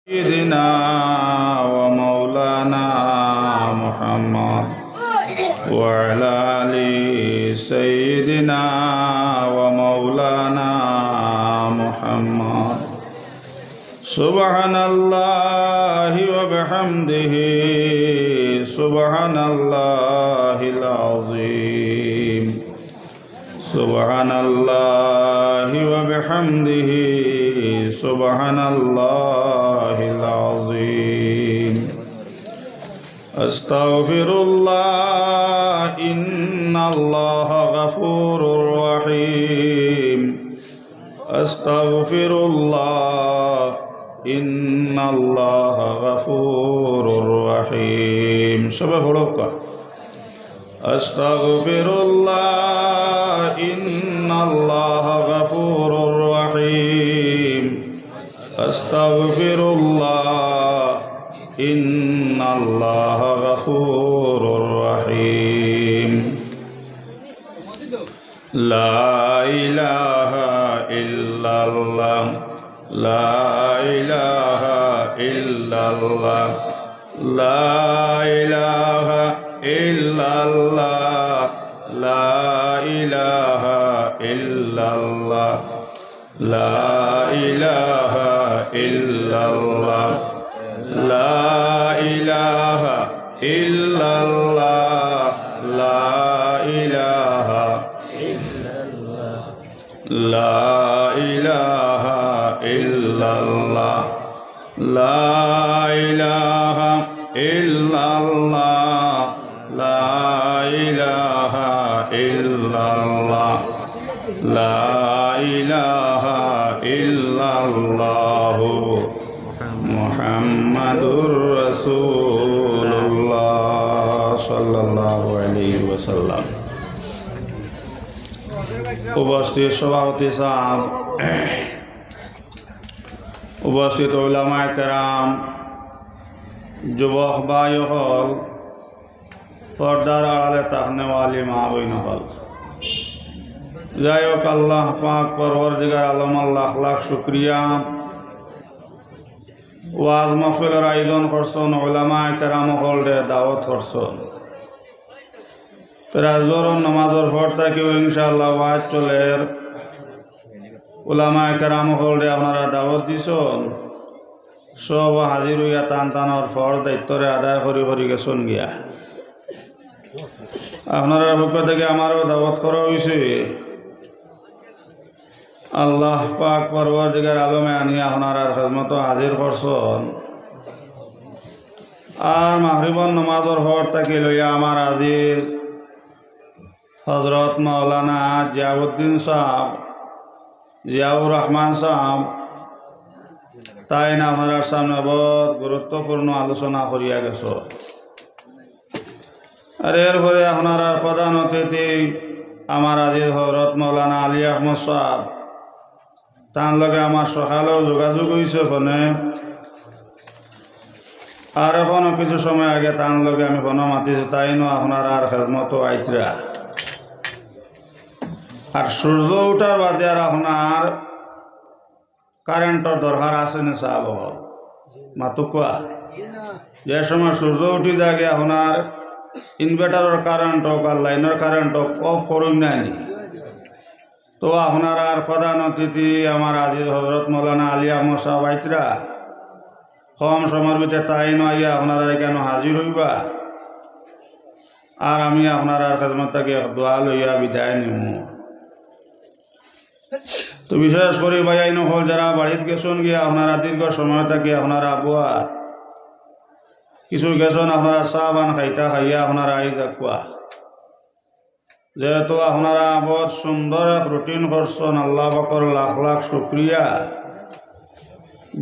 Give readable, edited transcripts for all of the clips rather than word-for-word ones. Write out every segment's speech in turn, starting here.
سيدنا ومولانا محمد وعلى آل سيدنا ومولانا محمد سبحان الله وبحمده سبحان الله العظيم سبحان الله وبحمده سبحان الله العظيم أستغفر الله إن الله غفور رحيم أستغفر الله إن الله غفور رحيم شبه فلوك أستغفر الله إن الله غفور رحيم أستغفر الله إن الله غفور رحيم لا إله إلا الله لا إله إلا الله لا إله إلا الله لا إله إلا الله لا إله إلا الله لا إله إلا الله لا إله إلا الله لا إله إلا الله لا إله إلا الله لا إله إلا الله لا إله إلا الله محمد رسول الله صلى الله عليه وسلم উপস্থিত সভাপতি সাহেব, উপস্থিত উলামায়ে কেরাম, যুবক ভাই হল, পর্দার আড়ালে তাকনেওয়ালি মা বোন হল, যাই হোক আল্লাহ পাক পরওয়ারদিগার আলম আল্লাহ লাখ শুকরিয়া। ওয়াজ মাহফিলের আয়োজন করছেন, উলামায়ে কেরাম হল দাওয়াত করছেন। প্রায় জোহর নামাজের পর থেকেও ইনশাআল্লাহ ওয়াজ চলের, উলামায়ে কেরাম হল আপনারা দাওয়াত দিছেন, সব হাজির হইয়া টান টানোর পর দায়িত্বরে আদায় করি গেছেন গিয়া। আপনারা পক্ষ থেকে আমারও দাওয়াত করা হয়েছে। আল্লাহ পাক পরওয়ারদিগার আলমে আনিয়া আপনার খেদমত হাজির করছেন। আর মাগরিবর নামাজের পর থেকে লইয়া আমার আজির হজরত মাওলানা জিয়াউদ্দিন সাহেব, জিয়াউর রহমান সাহেব তাই না আপনার সামনে বহুত গুরুত্বপূর্ণ আলোচনা করিয়া গেছ। আর এরপরে আপনার প্রধান অতিথি আমার আজির হজরত মাওলানা আলী আহমদ সাহেব, তার লগে আমার সকালেও যোগাযোগ হয়েছে ফোনে। আর এখনও কিছু সময় আগে তার লগে আমি ফোনে মাতিছি, তাই নো আপনার আর খেদমত আইতরা। আর সূর্য উঠার বাদে আর আপনার কারেন্টর দরকার আছে না সাহেব হল মাতুকুয়া? যে সময় সূর্য উঠি যাগে আপনার ইনভার্টারের কারেন্ট হোক আর লাইনের কারেন্ট হোক অফ করুন নাইনি। তো আপনার আর প্রধান অতিথি আমার আজিজ হজরত মৌলানা আলী আহমদ সাহেব আইতরা, কম সময়ের ভিতরে তাই নয় আপনারা কেন হাজির হইবা। আর আমি আপনার আর খেদমত থেকে দোয়া লইয়া বিদায় নিব। তো বিশেষ করে ভাই নহল যারা বাড়িতে গেছেন গিয়া আপনারা দীর্ঘ সময় থেকে আপনারা আবহাওয়াত কিছু গেছেন, আপনারা চা বান খাইতা খাইয়া আপনারা আই যাকুয়া। যেহেতু আপনারা বহুত সুন্দর এক রুটিন করছেন, আল্লাহ পাকের লাখ লাখ শুক্রিয়া।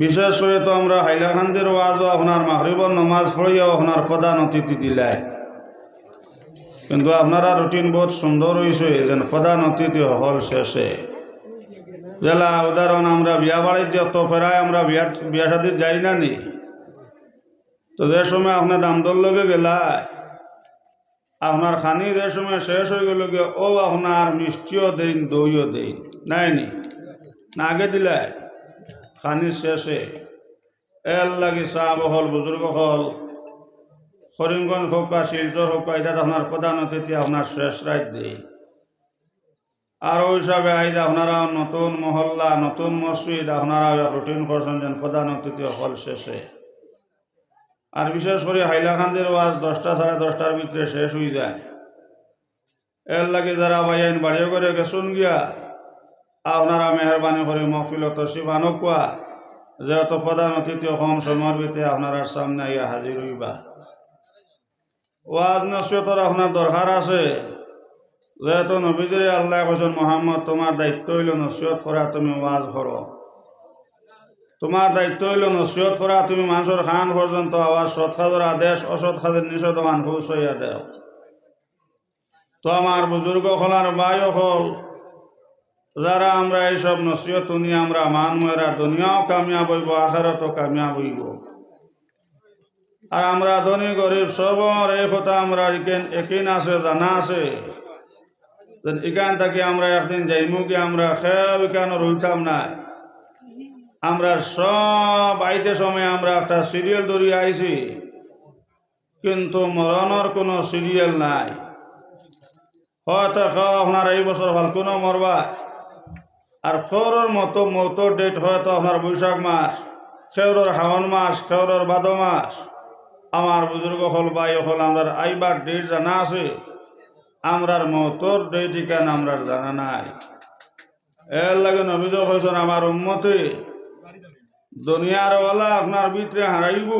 বিশেষ করে তো আমরা হাইলাকান্দির ওয়াজও আপনার মাগরিবর নামাজ পড়িয়াও আপনার প্রধান অতিথি দিলাই, কিন্তু আপনারা রুটিন বহুত সুন্দর হয়েছে। যেন প্রধান অতিথি হল শেষে জেলা উদাহরণ আমরা বিয়া বাড়ির যত ফেরায় আমরা বিয়া শাদির যাই না নি, তো যে সময় আপনার দামদর লগে গেলায় আপনার খানি যে সময় শেষ হয়ে গেল ও আপনার মিষ্টিও দেন দইও দেন নাইনি না আগে দিলাই খানি শেষে এর লাগি সাহাব হল বুজুর্গ হল করিমগঞ্জ হোক বা শিলচর হোক এটা আপনার প্রধান অতিথি আপনার শেষ রাত দিই আর ওই হিসাবে আইজ আপনারা নতুন মহল্লা নতুন মসজিদ আপনারা রুটিন করছেন যেন প্রধান অতিথি হল শেষে আর বিশেষ করে হাইলাকান্দির ওয়াজ 10টা সাড়ে 10টার ভিতরে শেষ হয়ে যায় এর লাগে যারা বাইন বাড়িও করে গেছুন গিয়া আপনারা মেহরবানি করে মহফিল তশরিফ আনকুয়া যেহেতু প্রধান অতিথি কম সময়ের ভিতরে আপনারা সামনে আইয়া হাজির হইবা ওয়াজ নসিহতর আপনার দরকার আছে যেহেতু নবীজিরে আল্লাহ কৈছেন মোহাম্মদ তোমার দায়িত্ব হইল নসিহত করা তুমি ওয়াজ করো তোমার দায়িত্ব হইল নসিহত করা তুমি মানুষের খান পর্যন্ত আবার সৎ কাজের আদেশ অসৎ কাজের নিষেধ মান পৌঁছাইয়া দেও তো আমার বুজুর্গ হল আর বায়ু হল যারা আমরা এইসব নসিহত নিয়ে আমরা মানময়েরা দুনিয়াও কামিয়াব হইব আখেরাতও কামিয়াব হইব আর আমরা ধনী গরিব সবর এই কথা আমরা একিন আছে জানা আছে এখান থেকে আমরা একদিন যাইমু কি আমরা খেয়াল এখানে রইতাম না আমরা সব আইতে সময় আমরা একটা সিরিয়াল ধরিয়ে আইছি কিন্তু মরণের কোনো সিরিয়াল নাই হয়তো আপনার এই বছর ভাল কোনো মরবা আর খৌরের মতো মৌতর ডেট হয়তো আপনার বৈশাখ মাস খেউরের হাওন মাস খেউরের ভাদ মাস আমার বুজুর্গ হল বাই হল আমরা আইবার ডেট জানা আছে আমরার মৌতর ডেট কেন আমরা জানা নাই এর লাগে অভিযোগ হয়েছেন আমার উম্মতে দুনিয়ার ওয়ালা আপনার ভিতরে হারাইব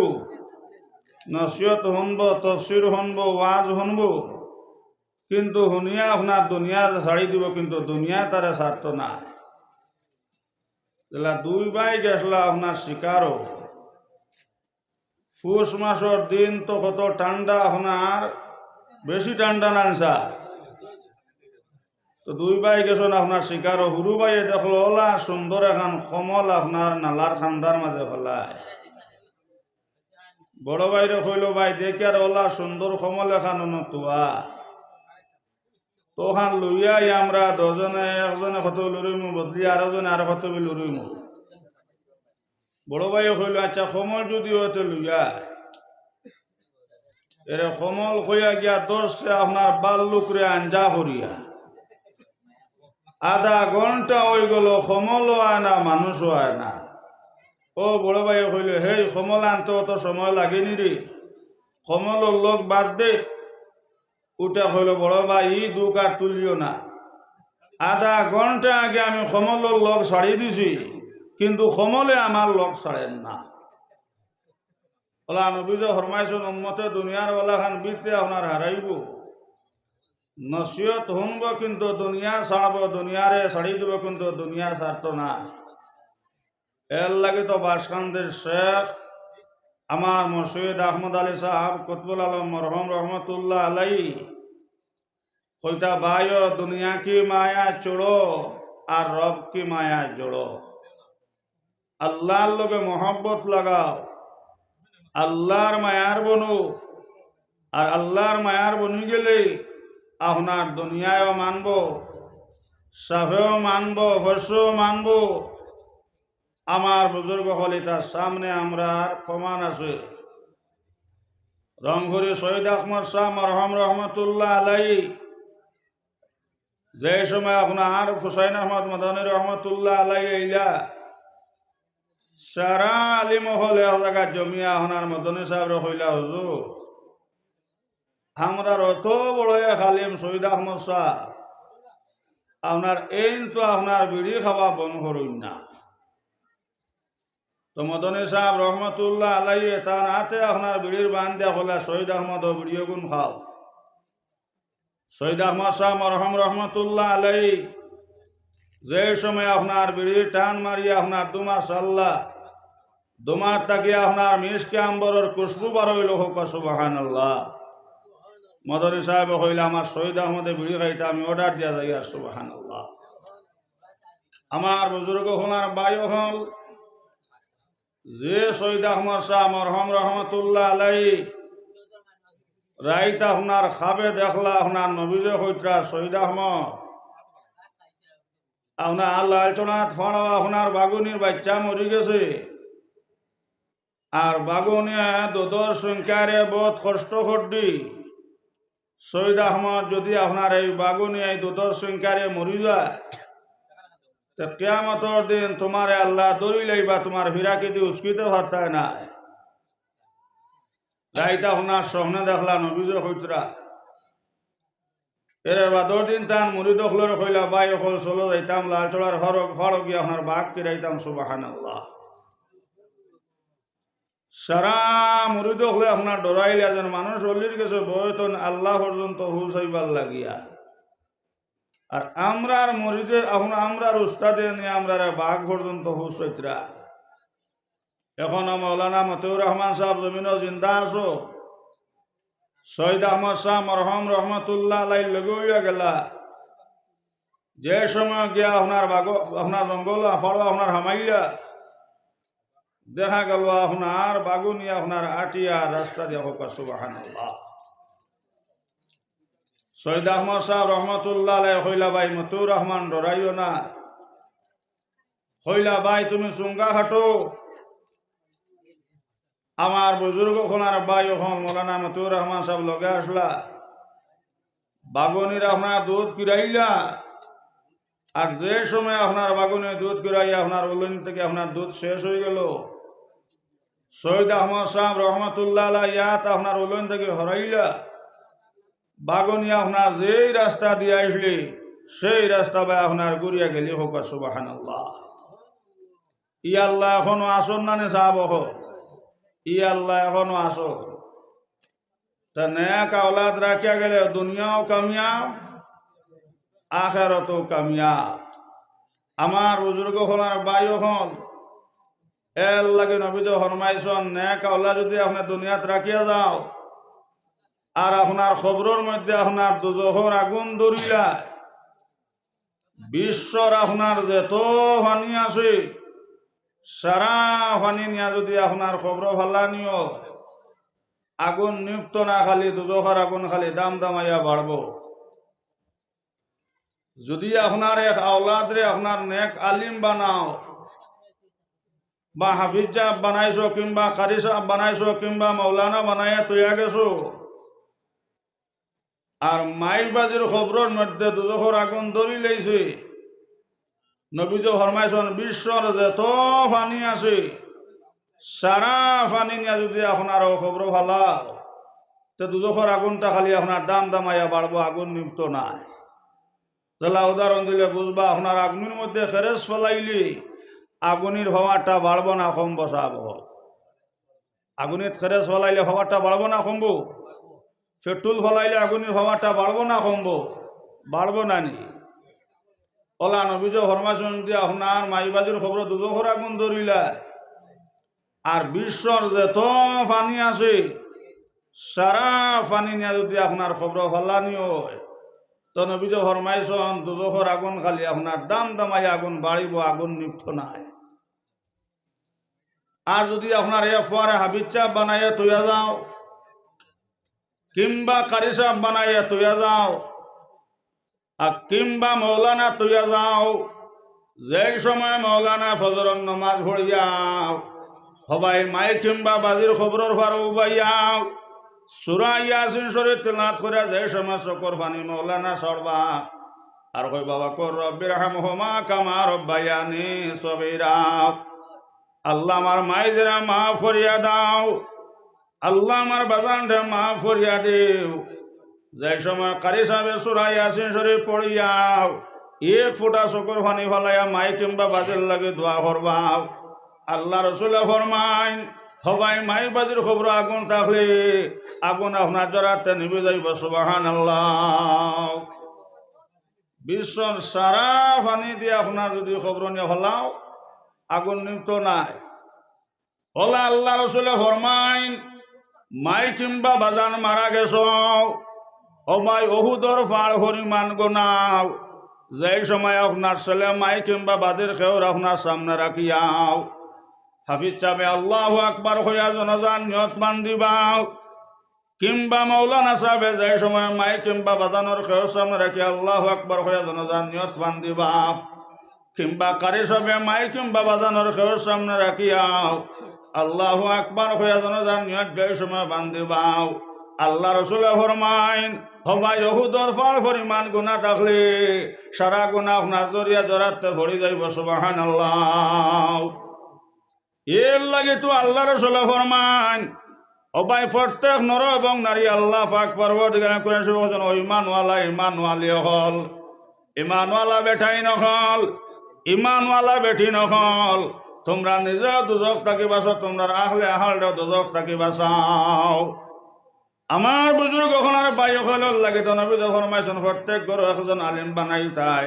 নসিহত শুনব তফসির শুনব ওয়াজ শুনব কিন্তু শুনিয়া আপনার দুনিয়া ছাড়ি দিব কিন্তু দুনিয়া তারা ছাড়ত না দুই ভাই গেছলা আপনার শিকারও পুষ মাসের দিন তো কত ঠান্ডা আপনার বেশি ঠান্ডা নানসা তো দুই ভাই গেছেন আপনার শিকারও হুরু ভাইয়ে দেখলো ওলা সুন্দর এখন কমল আপনার নালার খান্দার মাঝে ফেলায় বড় ভাইরে কইল ভাই দেখি আর ওলা সুন্দর কমল এখন তুয়া তোখান লইয়াই আমরা দুজনে একজনে কত লুরিমু বদলি আরেকজনে আর কত লুরিমু বড় ভাইয়ে কইল আচ্ছা কমল যদি হয়তো লইয়া এরে কমল কইয়া গিয়া দর্শে আপনার বাল লুকরে আঞ্জা করিয়া আধা ঘন্টা হয়ে গেল কমলও আয় না মানুষও আয় না ও বড় ভাইয়ে কইল হে কমল আনতে অত সময় লাগেনি রে কমলের লোক বাদ দে উঠা হইল বড় ভাই ই দুঃখ আর তুলিও না আধা ঘন্টা আগে আমি কমলের লোক ছাড়িয়ে দিছি কিন্তু কমলে আমার লোক ছাড়েন না ওলা নবীজ ফরমাইছেন উম্মতে দুনিয়ার ওলা খান ভিতরে আপনার হারাইব নসিহত শুনব কিন্তু দুনিয়া ছাড়ব দুনিয়ারে ছাড়ি দিব কিন্তু দুনিয়া ছাড়ত না এর লাগে তো বাসকান্দের শেখ আমার মুর্শিদ আহমদ আলী সাহাব কুতবুল আলম মরহম রহমতুল্লাহ আলাই কইতা ভাইও দুনিয়া কি মায়া চোড়ো আর রব কি মায়া জোড়ো আল্লাহর লোকে মোহব্বত লাগাও আল্লাহর মায়ার বনু আর আল্লাহর মায়ার বনি গেলে আপনার দুনিয়ায়ও মানব সাফেও মানব হর্ষও মানব আমার বুজুর্গ হলে তার সামনে আমরা প্রমাণ আছে রংঘরি শহীদ আহমদ শাহ মরহম রহমতুল্লাহ আলাই যে সময় আপনার হুসাইন আহমদ মদনী রহমতুল্লাহ আলাই আইলা সারা আলী মহল এক জায়গা জমিয়া আপনার মদনী সাহেব হইলা হুজুর আমরা অত বড় এক আলিম শহীদ আহমদ শাহ আপনার এই তো আপনার বিড়ি খাওয়া বন করুন না তো মদনী সাহেব রহমতুল্লাহ আলাই তার হাতে আপনার বিড়ির বান দেওয়া হলে শহীদ আহমদ বিড়িও গুণ খাও শহীদ আহমদ শাহ মরহম রহমতুল্লাহ আলাই যে সময় আপনার বিড়ির টান মারিয়া আপনার দুমাস আল্লাহ দুমাস তাকিয়ে আপনার মিসকে আম্বরের খুশবু বার হইল হোক সুবহানাল্লাহ মদনী সাহেব হইলে আমার শহীদ আহমদে বিড়ি খাইতে আমি অর্ডার দিয়া যাই আর সুবহানাল্লাহ আমার বুজুর্গ হলার বায়ু হল যে শহীদ আহমদ শাহ মরহম রহমতুল্লাহ আলাই রাইত আপনার খাবে দেখলা আপনার নবীজে হইতরা শহীদ আহমদ আপনার আল্লাহ চনাত ফাড়া আপনার বাগুনির বাচ্চা মরি গেছে আর বাগুনিয়া দুধর সংখ্যারে বহুত কষ্ট করডি সৈয়দ আহমদ যদি আপনার এই বাগুনিয়ায় দুধর সংখ্যারে মরি যায় তো কিয়ামতর দিন তোমারে আল্লাহ দড়ি লইবা তোমার হীরাকে দিয়ে উস্কিতে পারতায় না রাইতা আপনার স্বপ্নে দেখলা নবীজ হইতরা এর বাদর দিন তান মুড়ি দখলের কইলা বাই অকল চলো যাইতাম লাল চড়ার ফাড়ক গিয়ে আপনার বাঘ কিরাইতাম সুবহানাল্লাহ সারা মুড়ি দখলে আপনার ডরাইলে যেন মানুষ অলির গেছে বয়তন আল্লাহ পর্যন্ত হুসাইবার লাগিয়া আর আমরার মরিদে আমরার উস্তাদে নিয়ে আমরার বাঘ পর্যন্ত হুসইতরা এখন মৌলানা মতিউর রহমান সাহেব জমিন জিন্দা আছো সৈয়দ আহমদ শাহ মরহম রহমতুল্লাহ আলাই লগে গেলা যে সময় গিয়া আপনার জঙ্গল ফাড়ো আপনার হামাইয়া দেখা গেল আপনার বাগুনিয়া আপনার আটিয়া রাস্তা দিয়ে হোক সুবহানাল্লাহ সৈয়দ আহমদ সাহেব রহমতুল্লাহ আলাই হইলা ভাই মতিউর রহমান ডরাইও না হইলা ভাই তুমি চুঙ্গা হাঁটো আমার বুজুর্গ খোনার ভাই ওখন মৌলানা মতিউর রহমান সাহেব লগে আসলা বাগুনির আপনার দুধ কিরাইলা আর যে সময় আপনার বাগুনির দুধ কিরাইয়া আপনার উলন থেকে আপনার দুধ শেষ হয়ে গেল সৈয়দ আহমদ সাহেব রহমতুল্লাহ আলাই ইয়াত আপনার উলন থেকে হরাইলা বাগুনিয়া আপনার যেই রাস্তা দিয়ে আসলি সেই রাস্তা ভাই আপনার গুড়িয়া গেলি হোক সুবহানাল্লাহ ই আল্লাহ এখনো আসন না নে সাহাব ই আল্লাহ এখনো আসো তা নেক আওলাদ রাখিয়া গেলে দুনিয়াও কামিয়াব আখিরাতও কামিয়াব আমার বুজুর্গ হলার ভাই হল এর লাগে নবীজ ফরমাইছেন নেক আওলাদ যদি আপনি দুনিয়াত রাখিয়া যাও আর আপনার খবরের মধ্যে আপনার দুজখর আগুন ধরিলা বিশ্বর আপনার যত পানি আছে সারা পানি নিয়া যদি আপনার খবর ভাল্লা নিও আগুন নিপ্ত না খালি দুজখর আগুন খালি দাম দামাইয়া বাড়ব যদি আপনার এক আওলাদরে আপনার নেক আলিম বানাও বা হাফিজ সাহেব বানাইছো কিংবা কারি সাহেব বানাইছো কিংবা মৌলানা বানাইয়া তৈয়া গেছো আর মাইকবাজির খবরের মধ্যে দুজখর আগুন ধরি লাইছে নবীজ ফরমাইছেন বিশ্বর যত পানি আছে সারা পানি নিয়ে যদি আপনার খবর ভালা তো দুজখর আগুনটা খালি আপনার দাম দামাইয়া বাড়বো আগুন নিপ্ত নাই তাহলে উদাহরণ দিলে বুঝবা আপনার আগুনের মধ্যে খেরেস ফেলাইলি আগুনের হওয়াটা বাড়বো না কম বসাব আগুনের খেরেস ফেলাইলে হওয়াটা বাড়বো না কমবো পেট্রোল ফলাইলে আগুনের হওয়াটা বাড়বো না কমবো বাড়বো না নি ওলা নবীজ ফরমাইছেন যদি আপনার মাইবাজির খবর দুজখর আগুন ধরিলা আর বিশ্বর যত পানি আছে সারা পানি নিয়ে যদি আপনার খবর ফলানি হয় তো নবীজ ফরমাইছেন দুজখর আগুন খালি আপনার দাম দামাই আগুন বাড়িব আগুন নিপ্ত নাই আর যদি আপনার এ ফোয়ারে হাবিজ চাপ বানাইয়া তৈয়া যাও কিংবা কারি সাহেব বানাইয়া তৈয়া যাও আর কিংবা মৌলানা তৈয়া যাও যে সময় মৌলানা ফজরের নামাজ পড়িয়াও সবাই মাই কিংবা বাজির খবরের ফার উবাইয়াও সূরা ইয়াসিন শরীফ তেলাওয়াত করে যে সময় চকর পানি মৌলানা সরবা আর কই বাবা কর রব্বির হামহুমা কামা রব্বায়ানি সগীরা আল্লাহ আমার মাইজরা মাফ করিয়া দাও আল্লাহ আমার বাজানরে মাফ করিয়া দেও যে সময় কারি সাহেব সূরা ইয়াসিন শরীফ পড়িয়াও এক ফোঁটা চকর পানি ফলাইয়া মাই কিংবা বাজের লাগে দোয়া করবা আল্লাহ রসুল ফরমাইন সবাই মাই বাজির খবর আগুন থাকলে আগুন আপনার জরাতে নিবে যাইব সুবহানাল্লাহ বিশ্বর সারা পানি দিয়ে আপনার যদি খবর নিয়ে হলাও আগুন নিপ্ত নাই হলা আল্লাহ রসুলে ফরমাইন মাই কিংবা বাজান মারা গেছ ও মাই ওহুদর ফাড় হরিমান গোনাও যে সময় আপনার ছেলে মাই কিংবা বাজির খেউর আপনার সামনে রাখিয়াও হাফিজ সাহেব আল্লাহু আকবার হইয়া জনজান নিয়ত বান্ধিবাও কিংবা মৌলানা সাহেব যে সময় মাই কিংবা বাজানোর খেউর সামনে রাখি আল্লাহু আকবার হইয়া জনজান নিয়ত বান্ধিবাও কিংবা কারি সাহেব মাই কিংবা বাজানোর খেউর সামনে রাখিয়াও আল্লাহু আকবার হইয়া জনজান নিয়ত জয় সময় বান্দিবাও আল্লাহ রসুল ফরমাইন হবাই ওহুদর ফাল পরিমাণ গুনাহ থাকলে সারা গুনাহ আপনার জরিয়া জরাতে ভরি যাইব সুবহানাল্লাহ। এর লাগে তো আল্লাহ রসুল ফরমান অবাই প্রত্যেক নর এবং নারী আল্লাহ পাক পরবর্তীকালে কোরআন শরীফ বলেন ও ঈমানওয়ালা ঈমানওয়ালি হল, ঈমানওয়ালা বেঠাই নকল, ঈমানওয়ালা বেঠি নকল, তোমরা নিজে দুজক থাকি বাঁচো, তোমরা আহলে আহলে দুজক থাকি বাঁচাও। আমার বুজুর্গ ওখানে বাই হল লাগে তো নবী ফরমাইছেন প্রত্যেক ঘর একজন আলিম বানাই তাই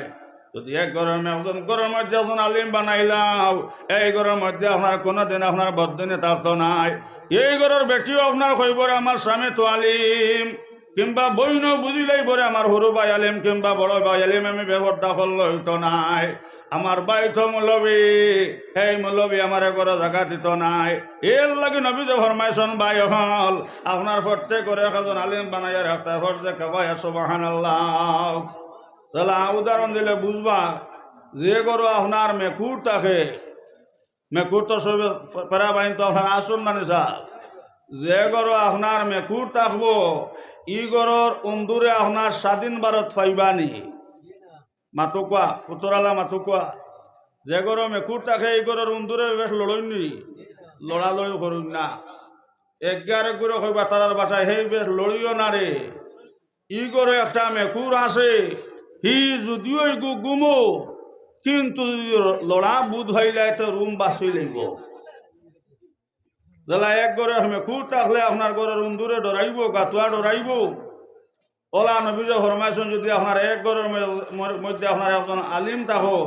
যদি এক ঘরের একজন ঘরের মধ্যে একজন আলিম বানাইলাম এই ঘরের মধ্যে আপনার কোনোদিন আপনার বদিনে থাকতো নাই। এই ঘরের বেটিও আপনার কইবরে আমার স্বামী তো আলিম, কিংবা বইন বুঝিলেই বলে আমার সরু ভাই আলিম কিংবা বড় ভাই আলিম, আমি ব্যবহারটা করলে হইতো নাই। আমার বাই তো মৌলবী, এই মৌলবী আমার ঘরে জায়গা দিত নাই। এর লাগে নবী যে ফরমাইছেন বাই হল আপনার প্রত্যেক করে একজন আলিম বানাইয়া রাখতে ফরজে কবাই সুবহানাল্লাহ। তাহলে উদাহরণ দিলে বুঝবা যে গরু আপনার মেকুর থাকে, মেকুর তো সব পেরা বাহিনী তো আপনার আসুন না নিশা, যে গরু আপনার মেকুর থাকবো ই গরুর উন্দুরে আপনার স্বাধীন ভারত পাইবানি মাতুকা উত্তরালা মাতুকা, যে গরু মেকুর থাকে এই গরুর উন্দুরে বেশ লড়ইনি লড়ালড়ি করুন না, এগারে করে কইবা তারার বাসায় সেই বেশ লড়িও না রে। ই গরু একটা মেকুর আছে হি যদিও গুমো কিন্তু লড়া বুধ হইলে তো রুম বাঁচি লাগব। যারা এক ঘরে মেকুর থাকলে আপনার ঘরের উন্দুরে ডরাইব গাতুয়া ডরাইব। ওলা নবীজ ফরমাইছেন যদি আপনার এক ঘরের মধ্যে আপনার একজন আলিম থাকো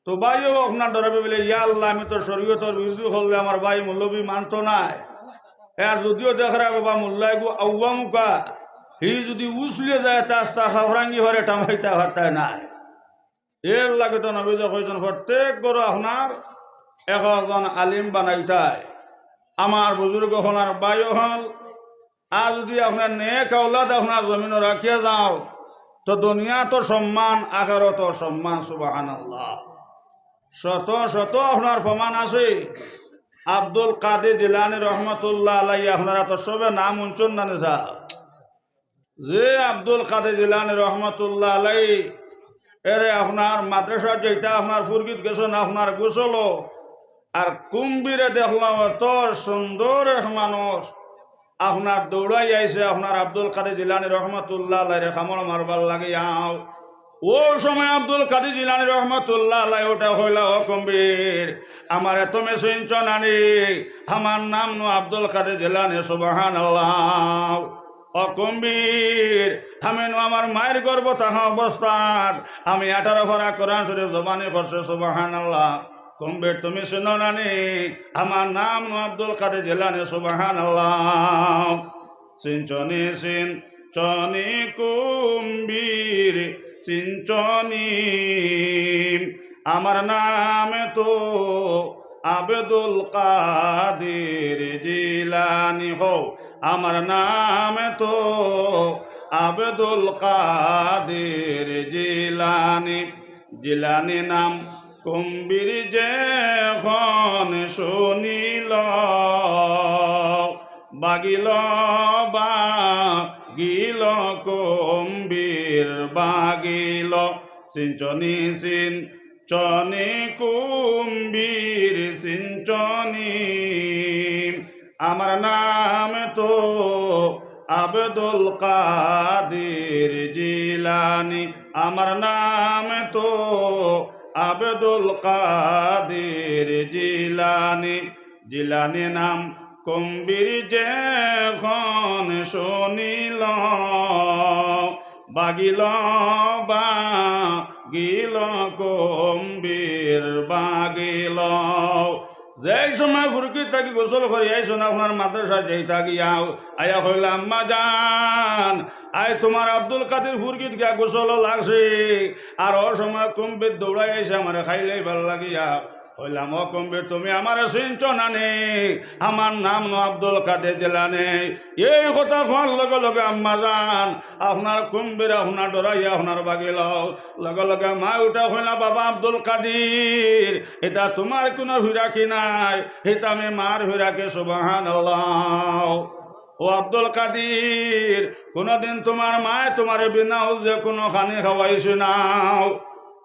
তো বাইও আপনার ডরাবে বলে ইয়া আল্লাহ আমি তো শরীয়তর বিরুদ্ধে হলে আমার ভাই মৌলবী মানত নাই, আর যদিও দেখা বাবা মোল্লাই গো আউয়া মুখা হি যদি উছলিয়ে যায় তাস্তা খাফরাঙ্গি ভরে টামাইতা ভারতায় নাই। এর লাগে তো নবী কইছেন প্রত্যেক গরু আপনার একজন আলিম বানাইতায়। আমার বুজুর্গ হলার বায়ু হল আর যদি আপনার নেক আওলাদ আপনার জমিন রাখিয়া যাও তো দুনিয়া তো সম্মান আখিরাত সম্মান সুবহানাল্লাহ। শত শত আপনার প্রমাণ আছে। আব্দুল কাদের জিলানী রহমতুল্লাহ আলাইহি আপনারা তো সবে নাম শুনছেন না নিশা, যে আব্দুল কাদের জিলানী রহমতুল্লাহ আলাইহি এরে আপনার মাদ্রাসা যেটা আপনার ফুরগিত গেছেন আপনার গোসল আর কুম্ভীরে দেখলাম এত সুন্দর এক মানুষ আপনার দৌড়াই আইছে আপনার আব্দুল কাদের জিলানী রহমতুল্লাহ আলাইহি খামর মারবার লাগে আও। ও সময় আব্দুল কাদের জিলানী রহমতুল্লাহ আলাইহি ওটা হইলা ও কুম্ভীর আমার এত মেসিঞ্চ নানি, আমার নাম নো আব্দুল কাদের জিলানী সুবহানাল্লাহ। ও কুম্ভীর আমি আমার মায়ের গর্ভ থাকা অবস্থান আমি 18 পারা কোরআন শরীফ জবানি করছে সুবহানাল্লাহ। কুম্ভীর তুমি শুনো নানি আমার নাম নো আব্দুল কাদের জিলানী সুবহানাল্লাহ। সিঞ্চনি সিঞ্চনি কুম্ভীর সিঞ্চনি আমার নাম তো আব্দুল কাদের জিলানী হো, আমার নাম তো আব্দুল কাদের জিলানী। জিলানী নাম কুম্ভীর যখন শুনিল বাগিল বাগিল কুম্ভীর বাগিল। সিঞ্চনি সিঞ্চনি কুম্ভীর সিঞ্চনি আমার নাম তো আব্দুল কাদের জিলানী, আমার নাম তো আব্দুল কাদের জিলানী। জিলানী নাম কুম্ভীর যখন শুনিল বাগিল বাগিল কুম্ভীর বাগিল। যেই সময় ফুরকি থাকি গোসল করি আইসন আপনার মাদ্রাসা যেই থাকি আও আয়া হইলাম আম্মা জান আই তোমার আব্দুল কাদের ফুরকিত গিয়া গোসল লাগছে আর ওর সময় কুম্ভীর দৌড়াই আইসে আমার খাইলেই ভাল লাগিয়া কইলাম ও কম্বির তুমি আমার চিনছ না নে আমার নাম নো আব্দুল কাদের জিলানী এই কথা কোয়ার লগে লগে আম্মা জান আপনার কম্বির আপনার ডরাইয়া আপনার বাগিল লগে লগে মা উঠা কইলা বাবা আব্দুল কাদের এটা তোমার কোনো হুইরাকি নাই এটা আমি মার হুইরাকে সুবহানাল্লাহ ও আব্দুল কাদের কোনদিন তোমার মায় তোমার বিনা যে কোনো খানি খাওয়াইছে নাও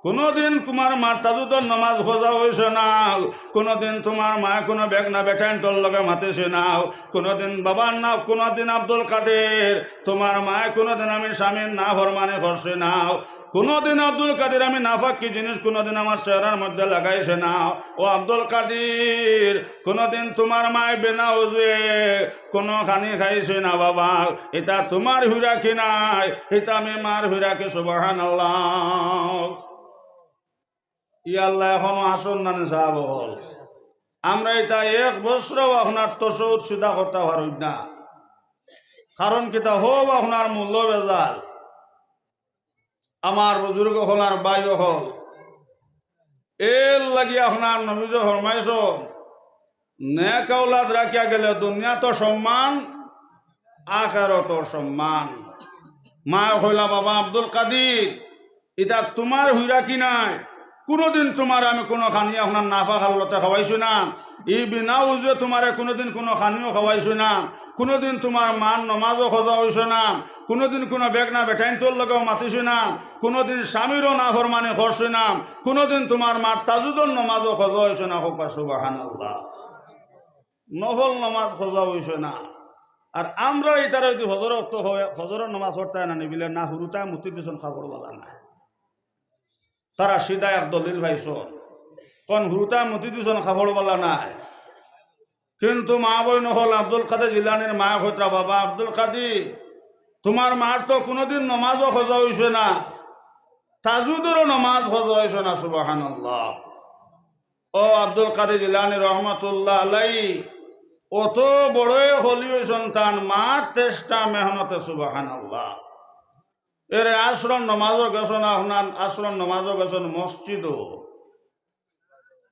কোনদিন তোমার মার তাজুদের নমাজ খোঁজা হয়েছে নাও কোনদিন তোমার মা কোনো বেগনা বেটাইন তোর লগে মাতিছে নাও কোনদিন বাবার নাম কোনদিন আব্দুল কাদের তোমার মায় কোনদিন আমি স্বামীর না ফরমানে করছে নাও কোনদিন আব্দুল কাদের আমি নাফাক কি জিনিস কোনদিন আমার চেহারার মধ্যে লাগাইছে নাও ও আব্দুল কাদের কোনদিন তোমার মায় বেনা উজে কোনো খানি খাইছে না বাবা এটা তোমার হুইরাকি নাই এটা আমি মার হুইরাকি সুবহানাল্লাহ ইয়াল্লাহ এখনো আসন না সাহাব হল আমরা এটা এক বছরও আপনার তসৌর সিধা করতে পারি না কারণ কিতা হোক আপনার মূল্য বেজাল আমার বুজুর্গ হল আর বাই হল এর লাগি আপনার নবীজ ফরমাইছ নেক আওলাদ রাখিয়া গেলে দুনিয়া তো সম্মান আখিরাত সম্মান মা কইলা বাবা আব্দুল কাদের এটা তোমার হুইরাকি নাই কোনোদিন তোমার আমি কোনো খানি আপনার নাফা খাল্লতে খাওয়াইছো না এই বিনাও যে তোমার কোনোদিন কোনো খানিও খাওয়াইছো না কোনোদিন তোমার মান নমাজও খোঁজা হইছো না কোনোদিন কোনো বেগনা বেটাইন তোর লগেও মাতিছো না কোনোদিন স্বামীরও না ফরমানি করছো না কোনোদিন তোমার মার তাজুদর নমাজও খোঁজা হইছো না হোক সুবহানাল্লাহ নহল নমাজ খোঁজা হইছো না আর আমরা এটার যদি হজরের নমাজ পড়তে না নিবিলে না হুরুতা মুতি দিছন খাবার বলা না তারা সিধা এক দলিল ভাইছন কোন হুরুতা মতি দিছন খাবার বলা নাই কিন্তু মা বই নহল আব্দুল কাদের জিলানির মা হইতরা বাবা আব্দুল কাদের তোমার মার তো কোনোদিন নমাজও খোঁজা হইছে না তাজুদেরও নমাজ খোঁজা হইছে না সুবহানাল্লাহ ও আব্দুল কাদের জিলানি রহমতুল্লাহ আলাইহি অত বড়ই হলিও সন্তান মার চেষ্টা মেহনতে সুবহানাল্লাহ এর আশ্রম নমাজও গেছন আপনার আশ্রম নমাজও গেছন মসজিদও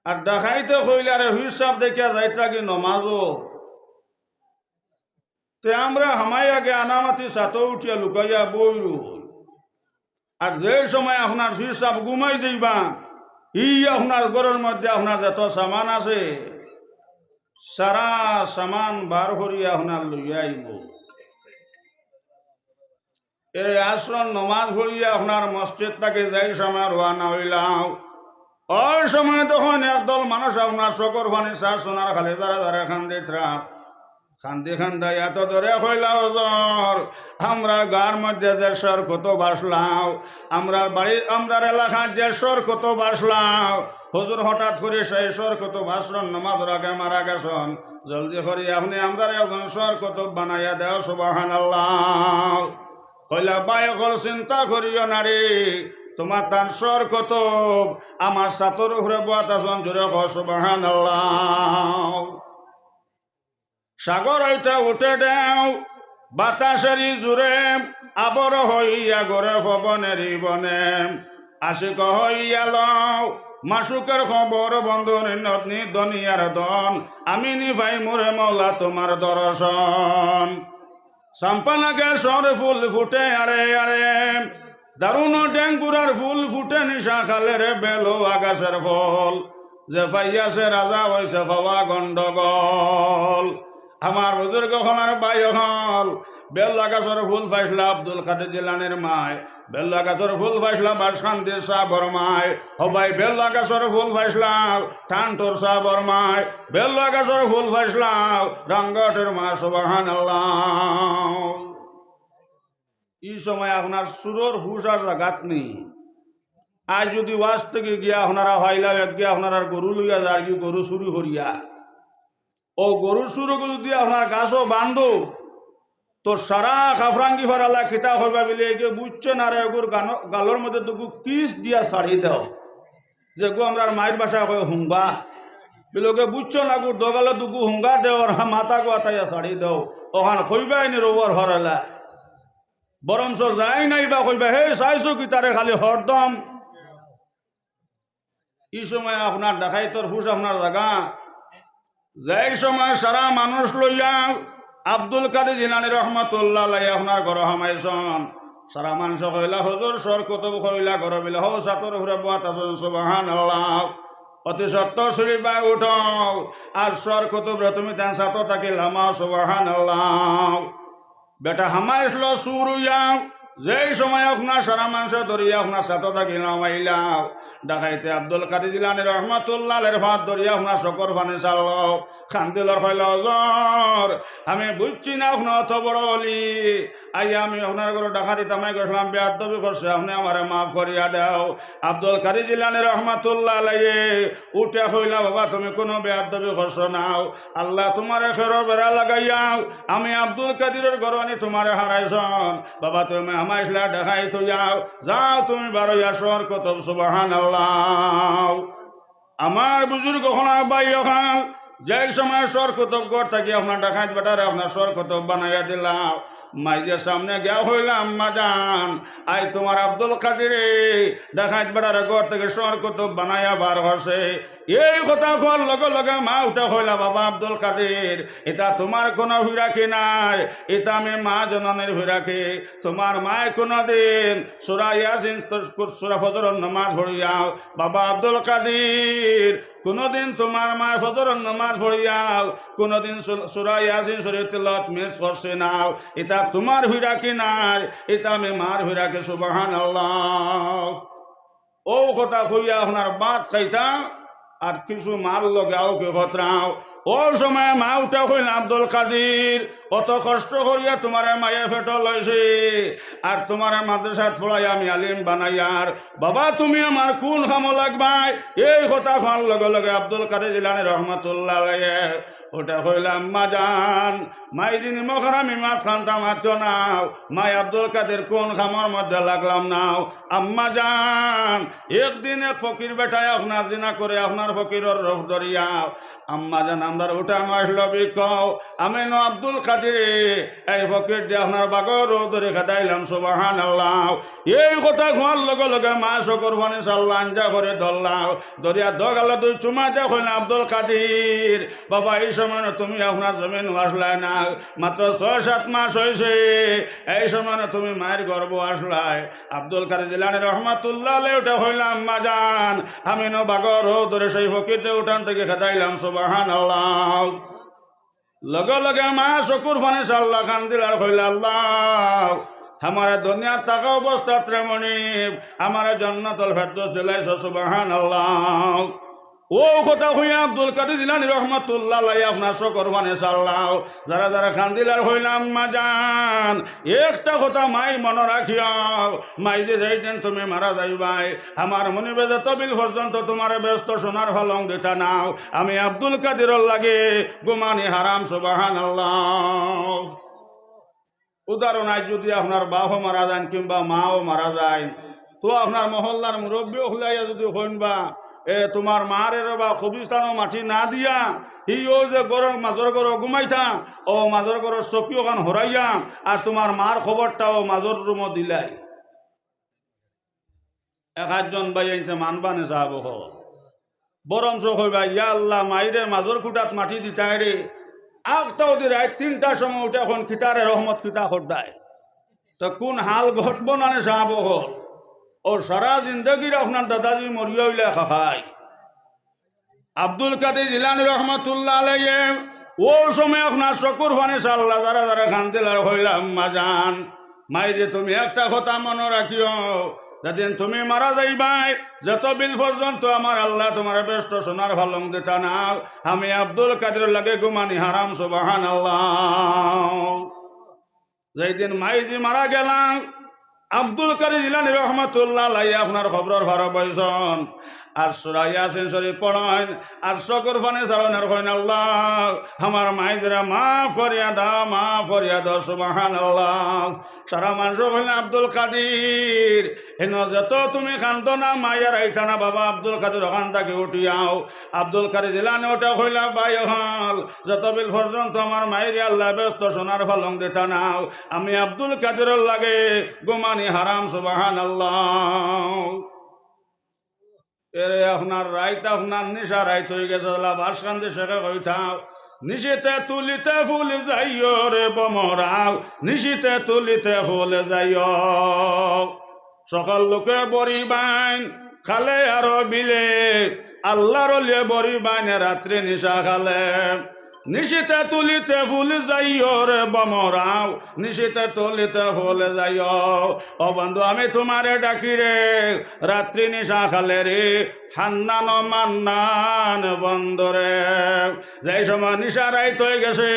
আর দেখাইতে কইলে আরে হিসাব দেখিয়া যাইতা কি নমাজও তে আমরা হামাই আগে আনামাতি সাথে উঠিয়া লুকাইয়া বইরু আর যে সময় আপনার হিসাব ঘুমাই যাইবা আপনার ঘরের মধ্যে আপনার যত সামান আছে সারা সামান বার করিয়া আপনার লইয়া আইব এর আশ্রম নমাজ পড়িয়া আপনার মসজিদ তাকে যাই সময় রওনা হইলাম ওই সময় তখন একদল মানুষ আপনার শকর ফানি সার সোনার খালি যারা যারা খান্দি খান্দাই এত ধরে হইলা ওজর আমরা গার মধ্যে যে সর কত বাসলাম আমরা বাড়ি আমরার এলাকার যে সর কত বাসলাম হুজুর হঠাৎ করে সেই সর কত ভাষণ নমাজের আগে মারা গেছেন জলদি করি আপনি আমরা একজন সর কত বানাইয়া দেও সুবহানাল্লাহ কইলা বায়কল চিন্তা করিও নারী তোমার তান সর কত আমার সাতর উপরে বাত আছেন জোরে কও সুবহানাল্লাহ সাগর হইতে উঠে দেও বাতাসেরই জুড়ে আবর হইয়া গড়ে পবনেরই বনে আশিক হইয়া লও মাসুকের খবর বন্ধুর নদনী দনিয়ার দন আমি নিভাই মোরে মৌলা তোমার দর্শন সাম্পানাকে সর ফুল ফুটে আরে আরে দারুণ ডেঙ্গুরার ফুল ফুটে নিশা খালে রে বেলো আকাশের ফল যে পাইয়াছে রাজা হয়েছে পাওয়া গন্ডগোল আমার বুজুর্গ হলার বাই হল বেল্লা গাছর ফুল পাইসলা আব্দুল কাদের জিলানির মায় বেল্লা গাছর ফুল পাইসলা বাসকান্দির শাহ বরমায় হবাই বেল্লা গাছর ফুল পাইসলা ঠান্টোর শাহ বরমায় বেল্লা গাছর ফুল পাইসলা রঙ্গটের মা সুবহানাল্লাহ এই সময় আপনার সুরর হুশ আর জাগাত নেই আজ যদি ওয়াজ থেকে গিয়া আপনারা হইলা গিয়া আপনার গরু লইয়া যায় কি গরু চুরি করিয়া ও গরুর সুরকে যদি আপনার গাছও বান্ধো তো সারা খাফরাঙ্গি ফারালা খিতা হইবা বলে একে বুঝছে না রে এগুর গালোর মধ্যে দুগু কিস দিয়া ছাড়ি দাও যে গো আমরা মায়ের বাসা কয় হুঙ্গা বিলোকে বুঝছো না গুর দগালে দুগু হুঙ্গা দেও আর মাথা গো আতাইয়া ছাড়ি দাও ওখান কইবাই নি রোবর হরালা বরঞ্চ যাই নাই বা কইবা হে চাইছো কি তারে খালি হরদম এই সময় আপনার ডাকাইতর হুশ আপনার জায়গা যেই সময় সারা মানুষ লইয়া আব্দুল কাদের জিলানী রহমাতুল্লাহ আলাইহি আপনার ঘর হামাইছন সারা মানুষ কইলা হুজুর সর কত কইলা ঘর বিলে হো সাতর হুরে বাত আছেন সুবহানাল্লাহ অতি সত্য শরীফা উঠাও আর সর কত তুমি তান সাত তাকে লামা সুবহানাল্লাহ বেটা হামাইছিল সুরুয়া যেই সময় আপনার সারা মানুষ ধরিয়া আপনার সাত তাকে লামাইলাও ডাকাইতে আব্দুল কাদের জিলানী রহমাতুল্লাহ আলাইহির ভাত ধরিয়া আপনার শকর ফানে চাল খান্দিলর কইল হুজুর আমি বুঝছি না আপনি অত বড় অলি আইয়া আমি আপনার ঘরে ডাকাতি তামাই গেছিলাম বেয়াদবি করছে আপনি আমারে মাফ করিয়া দাও আব্দুল কাদের জিলানী রহমাতুল্লাহ আলাইহি উঠে কইলা বাবা তুমি কোনো বেয়াদবি করছো নাও আল্লাহ তোমারে খের বেড়া লাগাইয়াও আমি আব্দুল কাদিরের ঘর আনি তোমারে হারাইছন বাবা তুমি আমাইছলা দেখাই তো যাও তুমি বারোয়া সর কত সুবহানাল্লাহ আমার বুজুর্গ হলার বাইয় খান যেই সময় সর কতব গড় থাকি আপনার ডাকাত বেটারে আপনার সর কতব বানাইয়া দিলাম মাইজের সামনে গিয়া হইলাম মা যান আই তোমার আব্দুল কাদিরে ডাকাত বেটারে গড় থেকে সর কতব বানাইয়া বার হচ্ছে এই কথা কোয়ার লগে লগে মা উঠা হইলা বাবা আব্দুল কাদের এটা তোমার কোনো ভিড়াকি নাই এটা আমি মা জননের ভিড়াকি তোমার মায় কোনো দিন সূরা ইয়াসিন সূরা ফজরের নামাজ পড়িয়াও বাবা আব্দুল কাদের কোনদিন তোমার মা ফজরের নামাজ পড়িয়াও কোনদিন সূরা ইয়াসিন শরীফ তেলাওয়াত মিস করছে নাও এটা তোমার ভিড়াকি নাই এটা আমি মার ভিড়াকি সুবহানাল্লাহ ও কথা কইয়া আপনার বাত খাইতা আর কিছু মাল লগাও কে খতরাও ও সময় মা উঠা হইল আব্দুল কাদির অত কষ্ট করিয়া তোমার মায়ে ফেট লইছে আর তোমার মাদ্রাসাত পড়াই আমি আলিম বানাইয়ার বাবা তুমি আমার কোন কাম লাগবাই এই কথা খান লগে লগে আব্দুল কাদের জিলানী রহমাতুল্লাহ আলাইহি ওটা হইলাম মা যান মাই যিনি মখরামি মাত খান্তা মাত্র নাও মাই আব্দুল কাদের কোন খামর মধ্যে লাগলাম নাও আম্মা যান একদিন এক ফকির বেটায় আপনার জিনা করে আপনার ফকিরের রূপ ধরিয়াও আম্মা যান আমরা উঠা মাসল বিকও আমি নো আব্দুল কাদিরে এই ফকির দিয়ে আপনার বাগর রূপ ধরে খেদাইলাম সুবহানাল্লাহ এই কথা খোয়ার লগে লগে মা শকর ফানে সাল্লা আঞ্জা করে ধরলাম ধরিয়া দগালা দুই চুমা দেখ হইলাম আব্দুল কাদির বাবা এই সময় তুমি আপনার জমিন আসলাই না মাত্র ৬-৭ মাস হয়েছে এই সময় তুমি মায়ের গর্ব আসলাই আব্দুল কাদের জিলানী রহমাতুল্লাহ আলাইহি ওটা হইলাম মা যান আমি নো বাগর ধরে সেই ফকিরতে উঠান থেকে খেদাইলাম সুবহানাল্লাহ লগে লগে মা শকুর ফানে সাল্লাহ খান দিলার হইলা আল্লাহ हमारे दुनिया तक अवस्था त्रेमणि हमारे जन्नतुल फिरदौस दिलाइছো सुबहानाल्लाह ও কথা হইয়া আব্দুল কাদের জিলানী রহমাতুল্লাহ আলাইহি আপনার শকর ফানে সাল্লাহ যারা যারা খান দিলার হইলাম মা যান একটা কথা মাই মনে রাখিও মাই যে যেদিন তুমি মারা যাইবাই আমার মনিবে যত বিল পর্যন্ত তোমার ব্যস্ত সোনার ফলং দিতা নাও আমি আব্দুল কাদিরর লাগে গুমানি হারাম সুবহানাল্লাহ উদাহরণ আজ যদি আপনার বাপও মারা যান কিংবা মাও মারা যায় তো আপনার মহল্লার মুরব্বীও খুলাইয়া যদি হইনবা তোমার মারের বা কবিস্তানও মাটি না দিয়া হিও যে গরম মাজর গরো ঘুমাইতা ও মাজর গরোর চকি ওখান হরাইয়া আর তোমার মার খবরটাও মাজর রুমও দিলাই একজন ভাই আইতে মানবানে যাব বরঞ্চ হইবা ইয়া আল্লাহ মাইরে মাজর খুঁটাত মাটি দিতাই রে আগটাও দি রাত ৩টার সময় উঠে এখন খিতারে রহমত খিতা খোদায় তো কোন হাল ঘটব না সাহাব ও সারা জিন্দগির আপনার দাদাজি মরিয়া হইলে খায় আব্দুল কাদের জিলানী রহমাতুল্লাহ আলাইহি ও সময় আপনার শকুর ফানে সাল্লাহ যারা যারা খান দিলার হইলাম মা যান মাই যে তুমি একটা কথা মনে রাখিও যেদিন তুমি মারা যাইবাই যত বিল পর্যন্ত আমার আল্লাহ তোমার ব্যস্ত সোনার ভালং দিতা নাও আমি আব্দুল কাদের লাগে গুমানি হারাম সুবহানাল্লাহ যেদিন মাইজি মারা গেলাম আব্দুল কাদের জিলানী রহমাতুল্লাহ আলাইহি আপনার খবরের ভার বয়সন আর সূরা ইয়াসিন শরীফ পড়েন আর শকর ফানে সালানের কইন আল্লাহ আমার মাইজরা মাফ করিয়া দাও সুবহানাল্লাহ সারা মানুষ হইলেন আব্দুল কাদের এন যত তুমি কান্দো না মাইয়ার আইতা না বাবা আব্দুল কাদের ওখান থেকে উঠিয়াও আব্দুল কাদের জিলানী ওটা হইলা বাই হল যত বিল পর্যন্ত আমার মাইরে আল্লাহ ব্যস্ত সোনার ফলং দিতা নাও আমি আব্দুল কাদেরের লাগে গুমানি হারাম সুবহানাল্লাহ এরে আপনার রাইত আপনার নিশা রাইত হয়ে গেছে বাসকান্দি শেখে কইতাম নিশিতে তুলিতে ফুল যাইও রে বমরাও নিশিতে তুলিতে ফুল যাইও সকাল লোকে বড়ি বাইন খালে আরো বিলে আল্লাহর লিয়ে বড়ি বাইনে রাত্রে নিশা খালে নিশিতে তুলিতে ফুল যাইও রে বমরাও নিশিতে তুলিতে ফুল যাইও ও বন্ধু আমি তোমারে ডাকি রে রাত্রি নিশা খালে রে হান্নান মান্নান বন্দরে যেই সময় নিশা রাইত হয়ে গেছে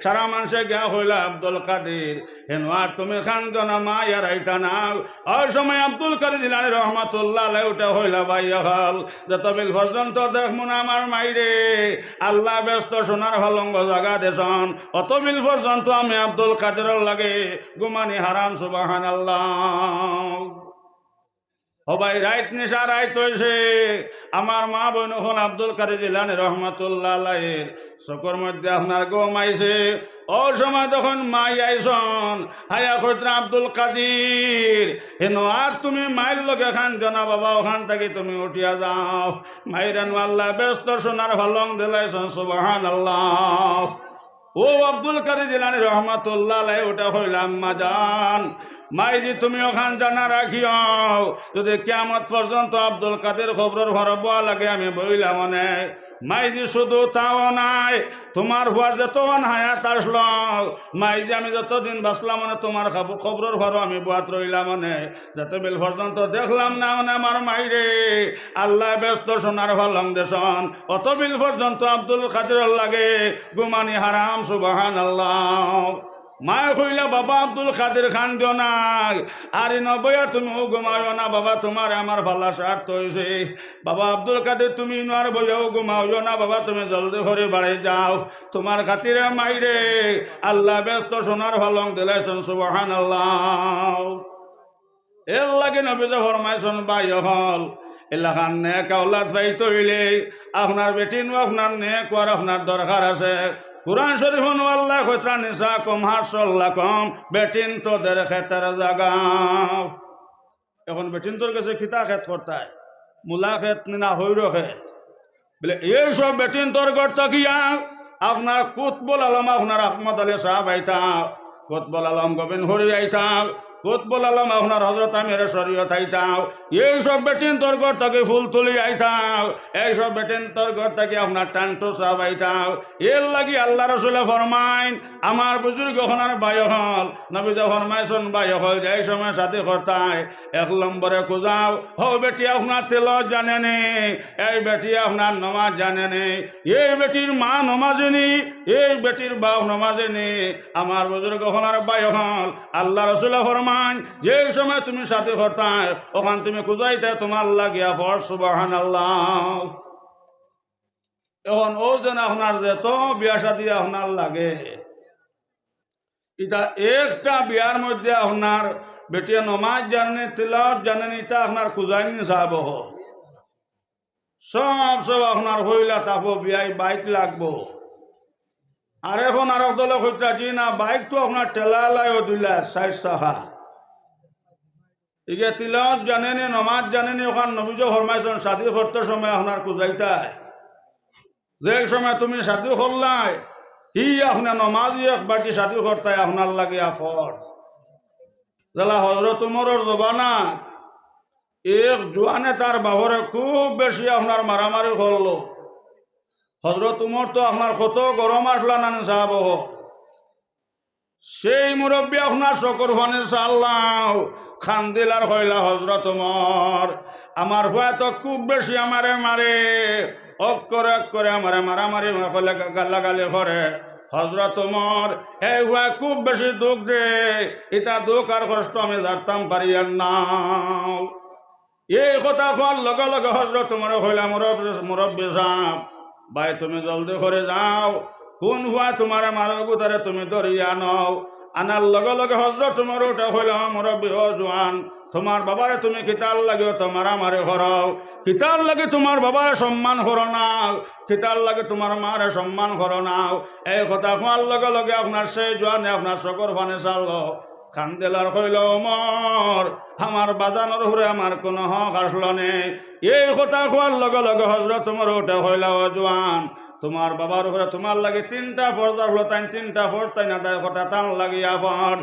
সারা মানুষে গা হইলা আব্দুল কাদের হেন আর তুমি খানজনা মা ইয়ার আইটা নাও ওই সময় আব্দুল কাদের জিলানী রহমাতুল্লাহ আলাইহি উঠে হইলা বাইয়া হল যত বিল পর্যন্ত দেখমুন আমার মাইরে আল্লাহ ব্যস্ত সোনার হলঙ্গ জাগা দেশন অত বিল পর্যন্ত আমি আব্দুল কাদেরের লাগে গুমানি হারাম সুবহানাল্লাহ। ও ভাই রাইত নিশা রাইত হয়েছে আমার মা বোন হল আব্দুল কাদের জিলানী রহমাতুল্লাহ আলাইহির চোখের মধ্যে আপনার গম আইছে ও সময় তখন মাই আইসন হায়া কইত্রা আব্দুল কাদের হেন আর তুমি মাইল লগে খান জানা বাবা ওখান থেকে তুমি উঠিয়া যাও মাইরান আল্লাহ ব্যস্ত সোনার ভালং দিলাইছেন সুবহানাল্লাহ। ও আব্দুল কাদের জিলানী রহমাতুল্লাহ আলাইহি ওটা হইলাম মা জান মাইজি তুমি ওখান জানা রাখিও যদি কিয়ামত পর্যন্ত আব্দুল কাদের খবরের হরব লাগে আমি বইলাম মনে মাইজি শুধু তাও নাই তোমার হুয়ার যতক্ষণ হায়াত আসল মাইজি আমি যতদিন বাঁচলাম মানে তোমার খবরের ঘর আমি বাত রইলাম মানে যত বেল পর্যন্ত দেখলাম না মানে আমার মাইরে আল্লাহ ব্যস্ত সোনার ভালং দেশন অত বিল পর্যন্ত আব্দুল কাদের লাগে গুমানি হারাম সুবহানাল্লাহ। মায় কইলা বাবা আব্দুল কাদের খান দিও নাই আরে নবয়া তুমিও ঘুমাও না বাবা তোমার আমার ভালা স্বার্থ হয়েছে বাবা আব্দুল কাদের তুমি আর বইয়াও ঘুমাও না বাবা তুমি জলদি করে বাড়ি যাও তোমার খাতিরে মাইরে আল্লাহ ব্যস্ত সোনার ভালং দিলাইছেন সুবহানাল্লাহ। এর লাগে নবী যে ফরমাইছেন বাই হল এলাকার নেক আওলাদ পাইতে হইলে আপনার বেটি নো আপনার নেক আর আপনার দরকার আছে কুরআন শরীফ আল্লাহ কইত্রা নিসা কম হাসল্লাকম বেটিন তোদের খেতের জাগাও এখন বেটিন তোর কাছে কিতা খেত করতায় মূলা খেত না হৈর খেত বলে এইসব বেটিন তোর করতে গিয়া আপনার কুতবুল আলম আপনার আহমদ আলী সাহেব আইতা কুতবুল আলম গোবিন্দ হরি আইতা কুতবুল আলম আপনার হজরত আমির শরীয়ত আইতাও এইসব বেটিন তোর ঘর থেকে ফুল তুলি আইতাও এইসব বেটিন তোর ঘর থেকে আপনার টান্টু সাহেব আইতাও এর লাগি আল্লাহ রসুলে ফরমাইন আমার বুজুর্গ ওখানার বায়ু হল নবীজা ফরমাইছন বায়ু হল যে এই সময় সাথে করতায় এক নম্বরে খুঁজাও হো বেটি আপনার তেলত জানে নে এই বেটি আপনার নমাজ জানে নে এই বেটির মা নমাজেনি এই বেটির বাপ নমাজেনি আমার বুজুর্গ ওখানার বায়ু হল আল্লাহ রসুলে ফরমাইন যে সময় তুমি সাথে করতায় ওখান তুমি খুঁজাইতে তোমার লাগিয়া ফর সুবহানাল্লাহ। এখন ও যেন আপনার যেত বিয়া শাদী আপনার লাগে এটা একটা বিয়ার মধ্যে আপনার বেটিয়া নমাজ জানেনি তিলাওয়াত জানেনি এটা আপনার খুঁজাইনি যাব সব আপনার হইলা তাপ বিয়াই বাইক লাগবো আর এখন আরো দলে হইতা জি না বাইক তো আপনার ঠেলা লাইও দিলা 60 চাকা ইগে তিলাওয়াত জানেনি নমাজ জানেনি ওখান নবীজ ফরমাইছেন শাদী করতে সময় আপনার খুঁজাইতায় যে সময় তুমি শাদী করলাই হি আপনার নমাজি এক বাটি শাদী করতায় আপনার লাগে ফরজ যারা হজরত উমরের জবানাত এক জোয়ানে তার বাবরে খুব বেশি আপনার মারামারি করলো হজরত উমর তো আপনার কত গরম আসলা নান সাহাব সেই মুরব্বী আপনার শকর ফানি সাল্লাহ খান্দিল আর হইলা হজরত উমর আমার ভয় তো খুব বেশি আমারে মারে অক করে আমারে মারামারি হলে গালাগালি করে হজরত উমর এই ভয় খুব বেশি দুঃখ দে এটা দুঃখ আর কষ্ট আমি জানতাম পারিয়ার না এই কথা কোয়ার লগে লগে হজরত উমর হইলা মুরব্বী সাহেব ভাই তুমি জলদি করে যাও কোন হুয়া তোমার মারো গুতারে তুমি ধরিয়া নাও আনার লগে লগে হজরত তোমার ওটা হইল মুরব্বী ও জোয়ান তোমার বাবারে তুমি কিতাল লাগে তোমার আমারে হরাও কিতাল লাগে তোমার বাবারে সম্মান করো নাও কিতাল লাগে তোমার মারে সম্মান করো নাও এই কথা কোয়ার লগে লগে আপনার সেই জোয়ানে আপনার শকর ফানে চাললো খান্দেলার হইল ওমর আমার বাজানোর উপরে আমার কোনো হক আসলো নেই। এই কথা কোয়ার লগে লগে হজরত তোমার ওটা হইল জোয়ান তোমার বাবার উপরে তোমার লাগে 3টা ফরজ আসলো, তাই 3টা ফরজ তাই না তাই কথা টান লাগিয়া পর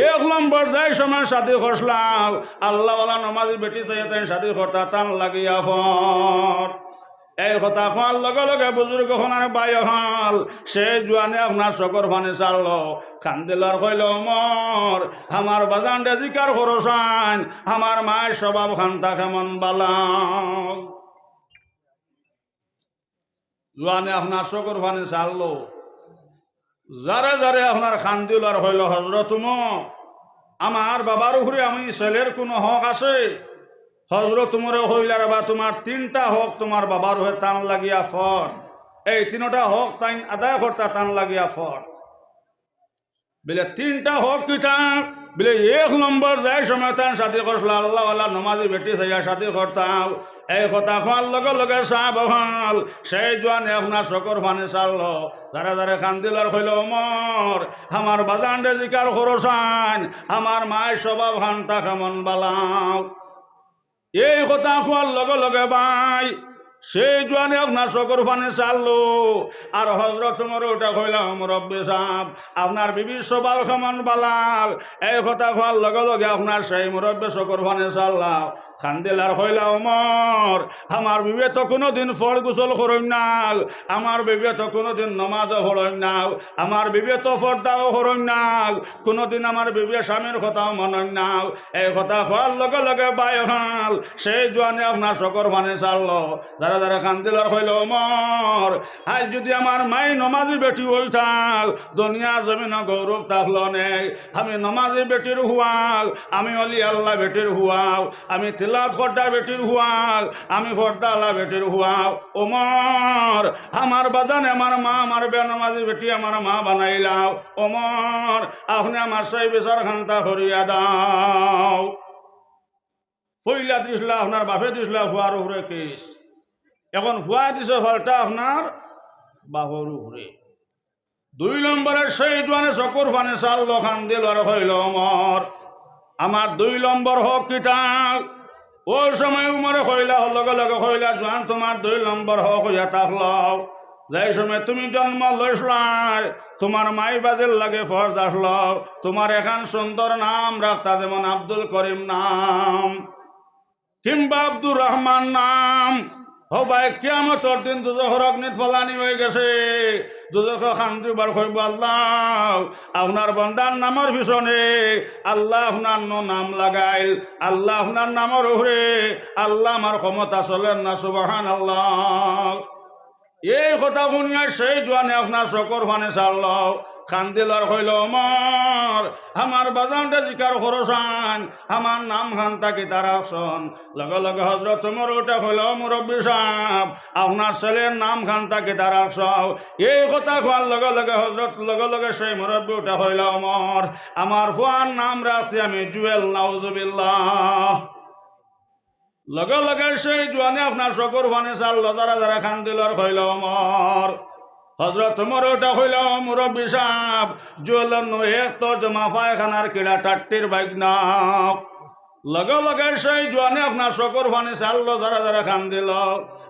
1 নম্বর যাই সময় শাদি করলাম আল্লাহওয়ালা নমাজি বেটি তাই শাদি করতা টান লাগিয়া পর। এই কথা কোয়ার লগে লগে বুজুর্গ হনার বাই হল সে জোয়ানে আপনার শকর ফানে চাললো খান্দিলার কইল ওমর আমার বাজানটা জিকার খরচান আমার মায়ের স্বভাব খান্তা কেমন বালা। জোয়ানে আপনার শকর ফানে চাললো যারে যারে আপনার খান্দিলার হইল হজরত আমার বাবার উপরে আমি ছেলের কোনো হক আছে হজরত উমরে হইলার বা তোমার 3টা হক তোমার বাবার হয়ে টান লাগিয়া ফর এই 3টা হক তাই আদায় করতা টান লাগিয়া ফর বলে 3টা হক কিটা বলে 1 নম্বর যাই সময় তান শাদি করছিল আল্লাহওয়ালা নমাজি বেটি চাইয়া শাদি করতাম। এই কথা খাওয়ার লগে লগে সাহেব হল সেই জোয়ানে আপনার শকর ফানে চালল যারা যারা কান্দিলার হইল ওমর আমার বাজানরে জিকার খরচান আমার মায়ের স্বভাব খান্তা কেমন বালাও। এই কথা কোয়ার লগে লগে ভাই সেই জোয়ানে আপনার শকর ফানে চাললো আর হজরত তোমার ওটা কইলাম মুরব্বী সাহেব আপনার বিবির স্বভাব কেমন বালাল। এই কথা কোয়ার লগে লগে আপনার সেই মুরব্বী শকর ফানে চাল্লাম খান্দিলার কইলা ওমর আমার বিবে তো কোনোদিন ফল গোসল করই না আমার বিবে তো কোনোদিন নমাজও পড়ই না আমার বিবে তো পর্দাও করই না কোনোদিন আমার বিবে স্বামীর কথাও মানই না। এই কথা কোয়ার লগে লগে বাই হল সেই জোয়ানে আপনার শকর ফানে চাললো যারা যারা কান্দিলার হইল ওমর আজ যদি আমার মাই নমাজি বেটি হই থাক দুনিয়ার জমিন গৌরব থাকলো নেই। আমি নমাজি বেটির হুয়াক আমি অলি আল্লাহ বেটির হুয়াক আমি তিলাওয়াত করতা বেটির হুয়াক আমি ফর্দা আল্লাহ বেটির হুয়াক। ওমর আমার বাজান আমার মা আমার বেনমাজি বেটি আমার মা বানাইলাও ওমর আপনি আমার সেই বিচার খান্তা করিয়া দাও। ফইলা দিসলা আপনার বাপে দিসলা হুয়ার উপরে কেস এখন হুয়া দিছে ফলটা আপনার বাবর উপরে। 2 নম্বরে সেই জোয়ানে শকর ফানে চাললো খান্দিল আর হইল ওমর আমার 2 নম্বর হক কিতাব ওই সময় উমরে কইলা লগে লগে কইলা জোয়ান তোমার 2 নম্বর হক হইয়া থাকলো যাই সময় তুমি জন্ম লইসলাই তোমার মাই বাজের লাগে ফরজ আসলো তোমার এখন সুন্দর নাম রাখতা যেমন আব্দুল করিম নাম কিংবা আব্দুর রহমান নাম ও ভাই কিয়ামতের দিন দুজখর অগ্নিত ফলানি হয়ে গেছে দুজখ খান্দিবার কইব আল্লাহ আপনার বন্দার নামের পিছনে আল্লাহ আপনার নাম লাগাইল আল্লাহ আপনার নামের উপরে আল্লাহ আমার ক্ষমতা চলেন না সুবহানাল্লাহ। এই কথা শুনিয়া সেই জোয়ানে আপনার শকর ফানে চালল খান্দিলার হইল ওমর আমার বাজানটা জিকার খরচান আমার নাম খান্তা কি তার আসন লগে লগে হজরত তোমার ওটা হইল মুরব্বী সাহেব আপনার ছেলের নাম খান্তা কি তার আসন। এই কথা খোয়ার লগে লগে হজরত লগে লগে সেই মুরব্বী ওটা হইল ওমর আমার ফুয়ার নাম রাখছি আমি জুয়েল নাউজুবিল্লাহ। লগে লগে সেই জোয়ানে আপনার শকর ফানে চালল যারা যারা খান্দিলার হইল ওমর হজরত তোমার ওটা হইল মুরব্বী সাহেব জুয়েলের এক তর্জমা পায়খানার কিড়া টাট্টির বাইক না লগে লগে সেই জোয়ানে আপনার শকর ফানে চাললো যারা যারা খান দিল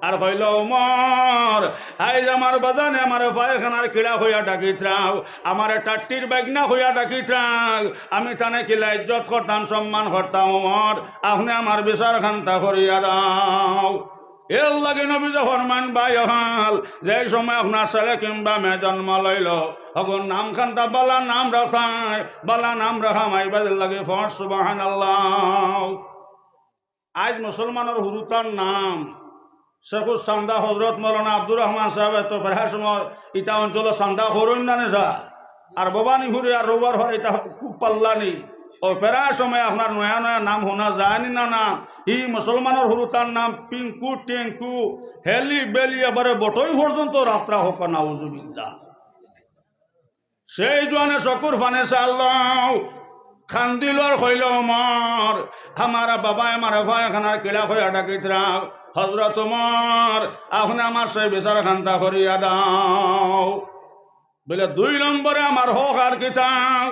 আর হইল ওমর আইজ আমার বাজানে আমার পায়খানার কিড়া হইয়া ডাকি থাও আমার টাট্টির বাইক না হইয়া ডাকি থাক আমি তানে কিলা ইজ্জত করতাম সম্মান করতাম ওমর আপনি আমার বিচার খান্তা করিয়া দাও। এর লাগে নবী ফরমান ভাই হল যে সময় আপনার ছেলে কিংবা মেয়ে জন্ম লইল এখন নাম খান্তা বালা নাম রাখায় বালা নাম রাখা মাইবাদের লাগে ফর সুবহানাল্লাহ। আজ মুসলমানের হুরুতার নাম শেখুর সান্দা হজরত মৌলানা আব্দুর রহমান সাহেব তো প্রায় সময় ইটা অঞ্চল সান্দা করুন না নেশা আর ভবানী হুরে আর রোবার হর এটা খুব পাল্লানি ও প্রায় সময় আপনার নয়া নয়া নাম শোনা যায়নি না না ই মুসলমানের হুরুতার নাম পিঙ্কু টেঙ্কু হেলি বেলি এবারে বটই পর্যন্ত রাত্রা হোক নাউজুবিল্লাহ। সেই জোয়ানে শকুর ফানে চাল্লাও খান্দিলর হইল ওমর আমার বাবা আমার পায়খানার কিড়া হইয়া ডাকিত রাও হজরত ওমর আপনি আমার সেই বিচার খান্তা করিয়া দাও বলে 2 নম্বরে আমার হক আর কিতাব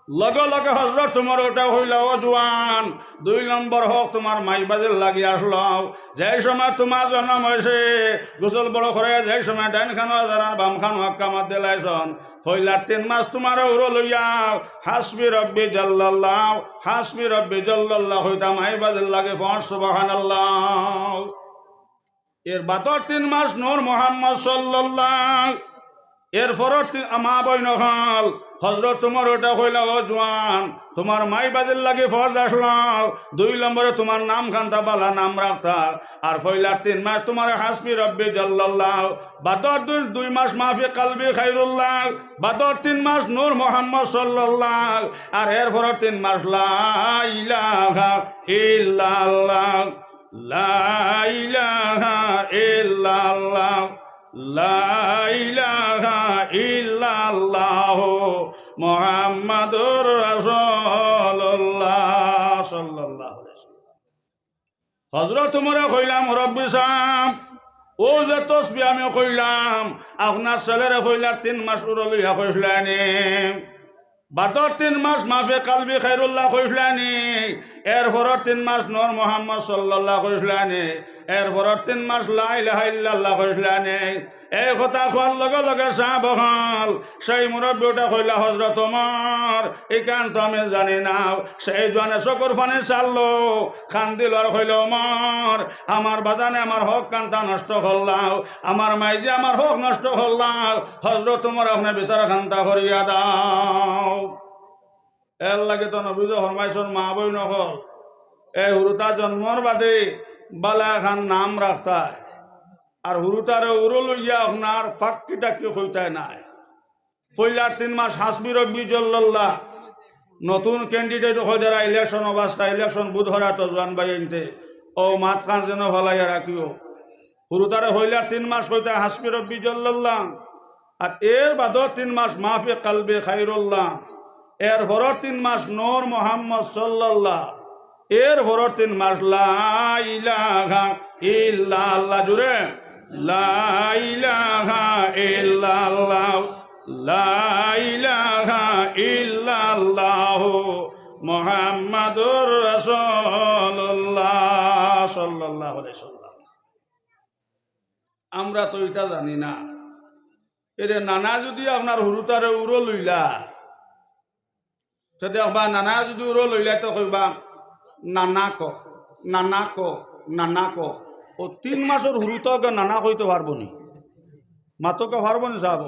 লগে লগে হজরত তোমার ওটা হইল ও জোয়ান। 2 নম্বর হোক তোমার মাই বাজের লাগি আসলো। যে সময় তোমার জন্ম হয়েছে গোসল বড় করে, যে সময় ডাইন খানো জানার বাম খানো কামাত দিলাইছন, ফইলার 3 মাস তোমার উড়ো লইয়াও হাসবি রব্বি জাল্লাল্লাহ হাসবি রব্বি জাল্লাল্লাহ হইতা মাই বাজের লাগে ফর সুবহানাল্লাহ। এর বাদর 3 মাস নূর মুহাম্মদ সাল্লাল্লাহ। এর পরর মা বই নহল হজরত তোমার ওটা হইলা ও জোয়ান তোমার মাই বাজের লাগে ফরজ আসলো। 2 নম্বরে তোমার নাম খান্তা বালা নাম রাখতা। আর ফইলার 3 মাস তোমার হাসবি রব্বি জাল্লাল্লাহ। বাদর 2 মাস মাফি কালবি খাইরুল্লাহ। বাদর 3 মাস নূর মুহাম্মদ সাল্লাল্লাহ। আর এর পরর 3 মাস লা ইলাহা ইল্লাল্লাহ লা ইলাহা ইল্লাল্লাহ লা ইলাহা ইল্লাল্লাহ মুহাম্মাদুর রাসূলুল্লাহ সাল্লাল্লাহু আলাইহি ওয়াসাল্লাম। হযরত ওমরে কইলাম রব্বি সাহেব ও যে তসবিহ আমি কইলাম আপনার ছেলেরে কইলার 3 মাস উড়ো লইয়া কইছলানি। বাদর 3 মাস মাফে কালবি খাইরুল্লাহ কইছলানি। এর পরর 3 মাস নূর মুহাম্মদ সাল্লাল্লাহ কইছলানি। এর পরর 3 মাস লা ইলাহা ইল্লাল্লাহ কইছলানি। এই কথা কোয়ার লগে লগে সাহাবগণ সেই মুরব্বীটা কইলা হযরত ওমর এই কান তো আমি জানি না। সেই জনে চকুর ফানে চাললো খান দিল আর কইল ওমর আমার বাজানে আমার হক কান্তা নষ্ট করলাম, আমার মাইজি আমার হক নষ্ট করলাম, হযরত ওমর আপনি বিচার খান্তা করিয়া দাও। এর লাগে তো নবীজ ফরমাইছেন মা বই নকল এই হুরুতা জন্মর বাদে বালা খান নাম রাখতায় আর হুরুতারে উড়ো লইয়া আপনার ফাঁকিটা কি হইতায় নাই। ফইলার 3 মাস হাসবি রব্বি জাল্লাল্লাহ। নতুন ক্যান্ডিডেট হয়ে যারা ইলেকশন অবস্থা ইলেকশন বুধহরা তো জোয়ান ভাই এনতে ও মাত খান যেন ভালাইয়া রাখিও। হুরুতারে হইলার 3 মাস হইতে হাসবি রব্বি জাল্লাল্লাহ। আর এর বাদর 3 মাস মাফি কালবে খাইরুল্লাহ। এর পরের 3 মাস নূর মুহাম্মদ সাল্লাল্লাহ। এর পরের 3 মাস লা ইলাহা ইল্লাল্লাহ জুরে লা ইলাহা ইল্লাল্লাহ লা ইলাহা ইল্লাল্লাহ মুহাম্মাদুর রাসূলুল্লাহ সাল্লাল্লাহু আলাইহি ওয়াসাল্লাম। আমরা তো এটা জানি না। এর নানা যদি আপনার হুরুতারে উড়ো লইলা সেটা বা নানা যদি উড়ো লইলা তো কইবা নানা ক নানা ক নানা ক। ও 3 মাসের হুরুতকে নানা কইতে পারবো নি? মাতকে পারবো নি সাহেব?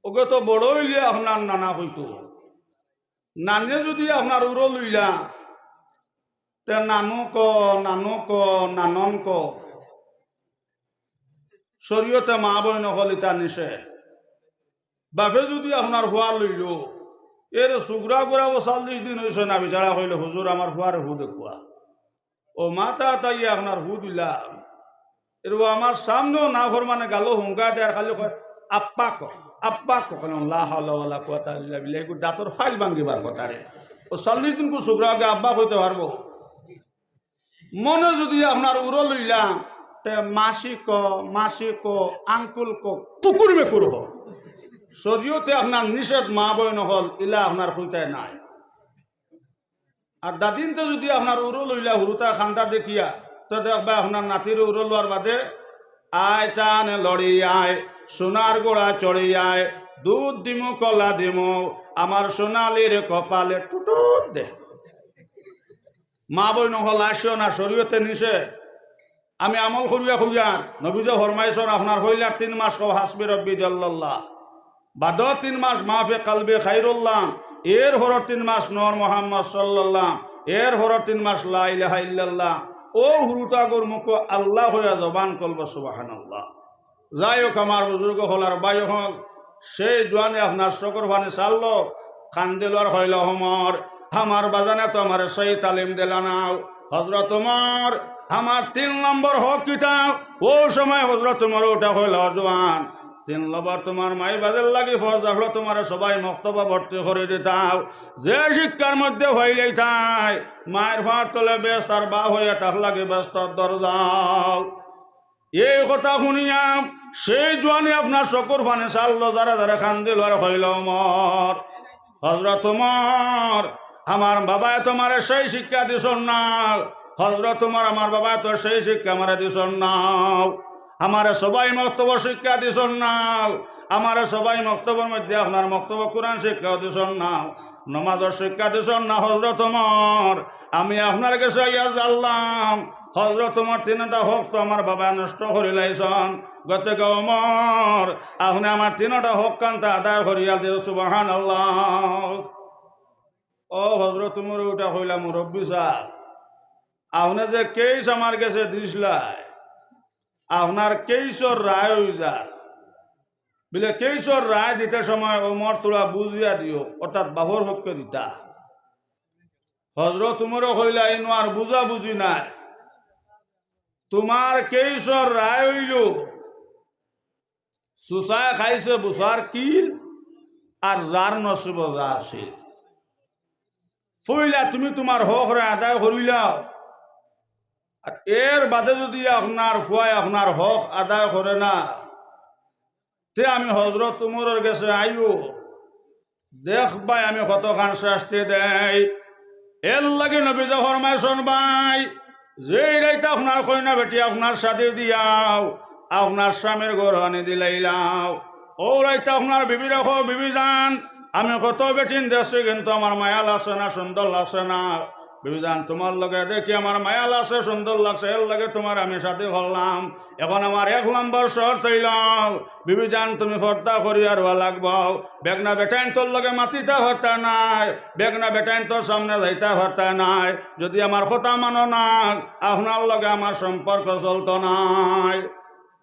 ওকে তো বড় হইলে আপনার নানা কইতো। নানে যদি আপনার উড়ো লইলা তে নানু ক নানু ক নানন ক। শরীয়তে মা বই নকল ইতা নিষেধ। বাপে যদি আপনার হুয়া লইল এর সুগরা গুড়া 40 দিন হয়েছে না বিচারা হইলে হুজুর আমার হুয়ারে হু দেখুয়া ও মাথা তাই আপনার হু দিলাম এর আমার সামনেও না ঘর মানে গালো হুঙ্কা দেয় খালি আপ্পা ক আপ্পা ক দাঁতর ফাইল ভাঙ্গিবার কথা রে। ও 40 দিন কো সুগরা আগে আব্বা হইতে পারবো। মনে যদি আপনার উড়ো লইলাম তে মাসি ক আঙ্কুল ক কুকুর মেকুর হ। শরীয়তে আপনার নিষেধ মা বই নহল ইলা আপনার হইতায় নাই। আর দাদিন তো যদি আপনার উড়ো লইলা হুরুতা খান্তা দেখিয়া তো দেখবা আপনার নাতির উড়ো লোয়ার বাদে আয় চান লড়ি আয় সোনার গোড়া চড়ি আয় দুধ দিমু কলা দিমু আমার সোনালির কপালে টুটুট দে। মা বই নহল আসো না শরীয়তে নিষেধ। আমি আমল করিয়া খুঁজা নবীজ ফরমাইছেন আপনার হইলার 3 মাস কও হাসবি রব্বি জাল্লাল্লাহ। বাদর 3 মাস মাফে কালবে খাইরুল্লাহ। এর হরর 3 মাস নূর মুহাম্মদ সাল্লাল্লাহ। এর হরর 3 মাস লা ইলাহা ইল্লাল্লাহ। ও হুরুতাগর মুখ আল্লাহ হইয়া জবান কলব সুবহানাল্লাহ। যাই হোক আমার বুজুর্গ হল আর বাই হল সেই জোয়ানে আপনার শকর ফানে চাললো খান দিলার হইল ওমর আমার বাজানে তো আমার সেই তালিম দিলা নাও। হযরত ওমর আমার 3 নম্বর হক কিতাব ও সময় হযরত ওমর ওটা হইল জোয়ান। 3 নম্বর তোমার মাই বাজার লাগি ফরজ আসলো তোমার সবাই মক্তবা ভর্তি করে দিতাও। যে শিক্ষার মধ্যে হইলেই তাই মায়ের ফাঁট তলে ব্যস্ত আর বা হইয়া তার লাগে ব্যস্ত দরজাও। এই কথা শুনিয়াম সেই জোয়ানি আপনার চকুর ফানে চাললো যারা যারা খান দিল আর হইল ওমর হযরত ওমর আমার বাবায় তোমার সেই শিক্ষা দিছন না, হযরত ওমর আমার বাবায় তো সেই শিক্ষা আমারে দিছন না, আমারে সবাই মক্তব্য শিক্ষা দিছন না, আমারে সবাই মক্তব্যের মধ্যে আপনার মক্তব্য কোরআন শিক্ষা দিছন না, নমাজের শিক্ষা দিছন না হযরত ওমর। আমি আপনার কাছে ইয়া জানলাম হযরত ওমর তিনটা হক তো আমার বাবা নষ্ট করে লাইছন। গতকে ওমর আপনি আমার তিনটা হক কান্তা আদায় করিয়া দিও সুবহানাল্লাহ। ও হযরত ওমর ওটা হইলা মুরব্বী সাহেব, আপনি যে কেস আমার কাছে দিছলাই আপনার কেসর রায় হয়ে যার বলে কেসর রায় দিতে সময় ওমর তোরা বুঝিয়া দিও, অর্থাৎ বাবর হককে দিতা। হযরত ওমরও হইলা এনো আর বুঝা বুঝি নাই, তোমার কেসর রায় হইল সুসায় খাইছে বুসার কিল আর যার নসিব যা আছিল ফইলা তুমি তোমার হক রে আদায় করিলাও, আর এর বাদে যদি আপনার ফুয়াই আপনার হক আদায় করে না তে আমি হযরত ওমরের কাছে আইও দেখবাই আমি কতখান শাস্তি দেয়। এর লাগে নবী যে ফরমাইছেন ভাই যে রাইতে আপনার কইনা বেটি আপনার সাথে দিয়াও আপনার স্বামীর ঘর আনি দিলাইলাও, ও রাইতে আপনার বিবি রাখো বিবি যান আমি কত বেটিন দেখছি কিন্তু আমার মায়া লাগছে না, সুন্দর লাগছে না। বিবি যান তোমার লগে দেখি আমার মায়া লাগছে, সুন্দর লাগছে, এর লাগে তোমার আমি সাথে করলাম। এখন আমার 1 নম্বর শর্ত হইল বিবি যান তুমি ফর্দা করিয়া রোয়া লাগব, বেগনা বেটাইন তোর লগে মাতিতা হরতা নাই, বেগনা বেটাইন তোর সামনে যাইতা হরতা নাই। যদি আমার কথা মানো না আপনার লগে আমার সম্পর্ক চলতো নাই।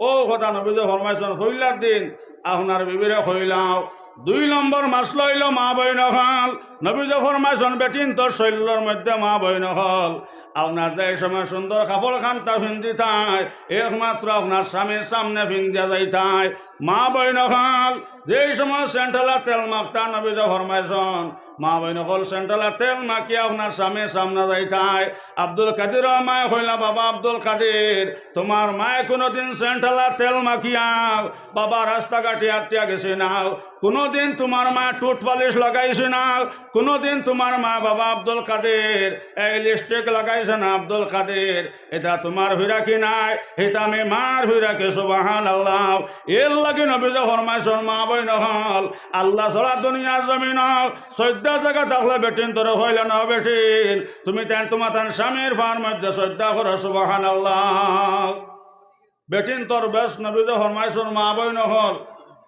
ও কথা নবী যে ফরমাইছেন হইলার দিন আপনার বিবিরে হইলাও। 2 নম্বর মাসল হইল মা বইন হল, নবী যে ফরমাইছেন বেটিন তোর শৈলের মধ্যে মা বইন হল। আপনার যে সময় সুন্দর কাপড় খান্তা ফিন্দি থাই একমাত্র আপনার স্বামীর সামনে ফিন্দিয়া যাই থাই মা বইন হল। যে সময় সেন্ট্রালা তেল মাখতা নবী যে ফরমাইছেন মা বইন হল সেন্ট্রালা তেল মাখিয়া আপনার স্বামীর সামনে যাই থাই। আব্দুল কাদির মায় হইলা বাবা আব্দুল কাদির তোমার মায় কোনোদিন সেন্ট্রালা তেল মাখিয়া বাবা রাস্তাঘাটে আটটিয়া গেছে না, কোনোদিন তোমার মা টুট পালিশ লাগাইছে না, কোনোদিন তোমার মা বাবা আব্দুল কাদের এই লিপস্টিক লাগাইছে না আব্দুল কাদের, এটা তোমার হইরাকি নাই, এটা আমি মার হইরাকি সুবহানাল্লাহ। এর লাগে নবী যে ফরমাইছেন মা বইন হল আল্লাহ ছাড়া দুনিয়ার জমিন 14 জায়গা থাকলে বেটিন তোর হইলে না বেটিন তুমি তেন তোমার তেন স্বামীর ফার মধ্যে শ্রদ্ধা করো সুবহানাল্লাহ। বেটিন তোর বেশ নবী যে ফরমাইছেন মা বইন হল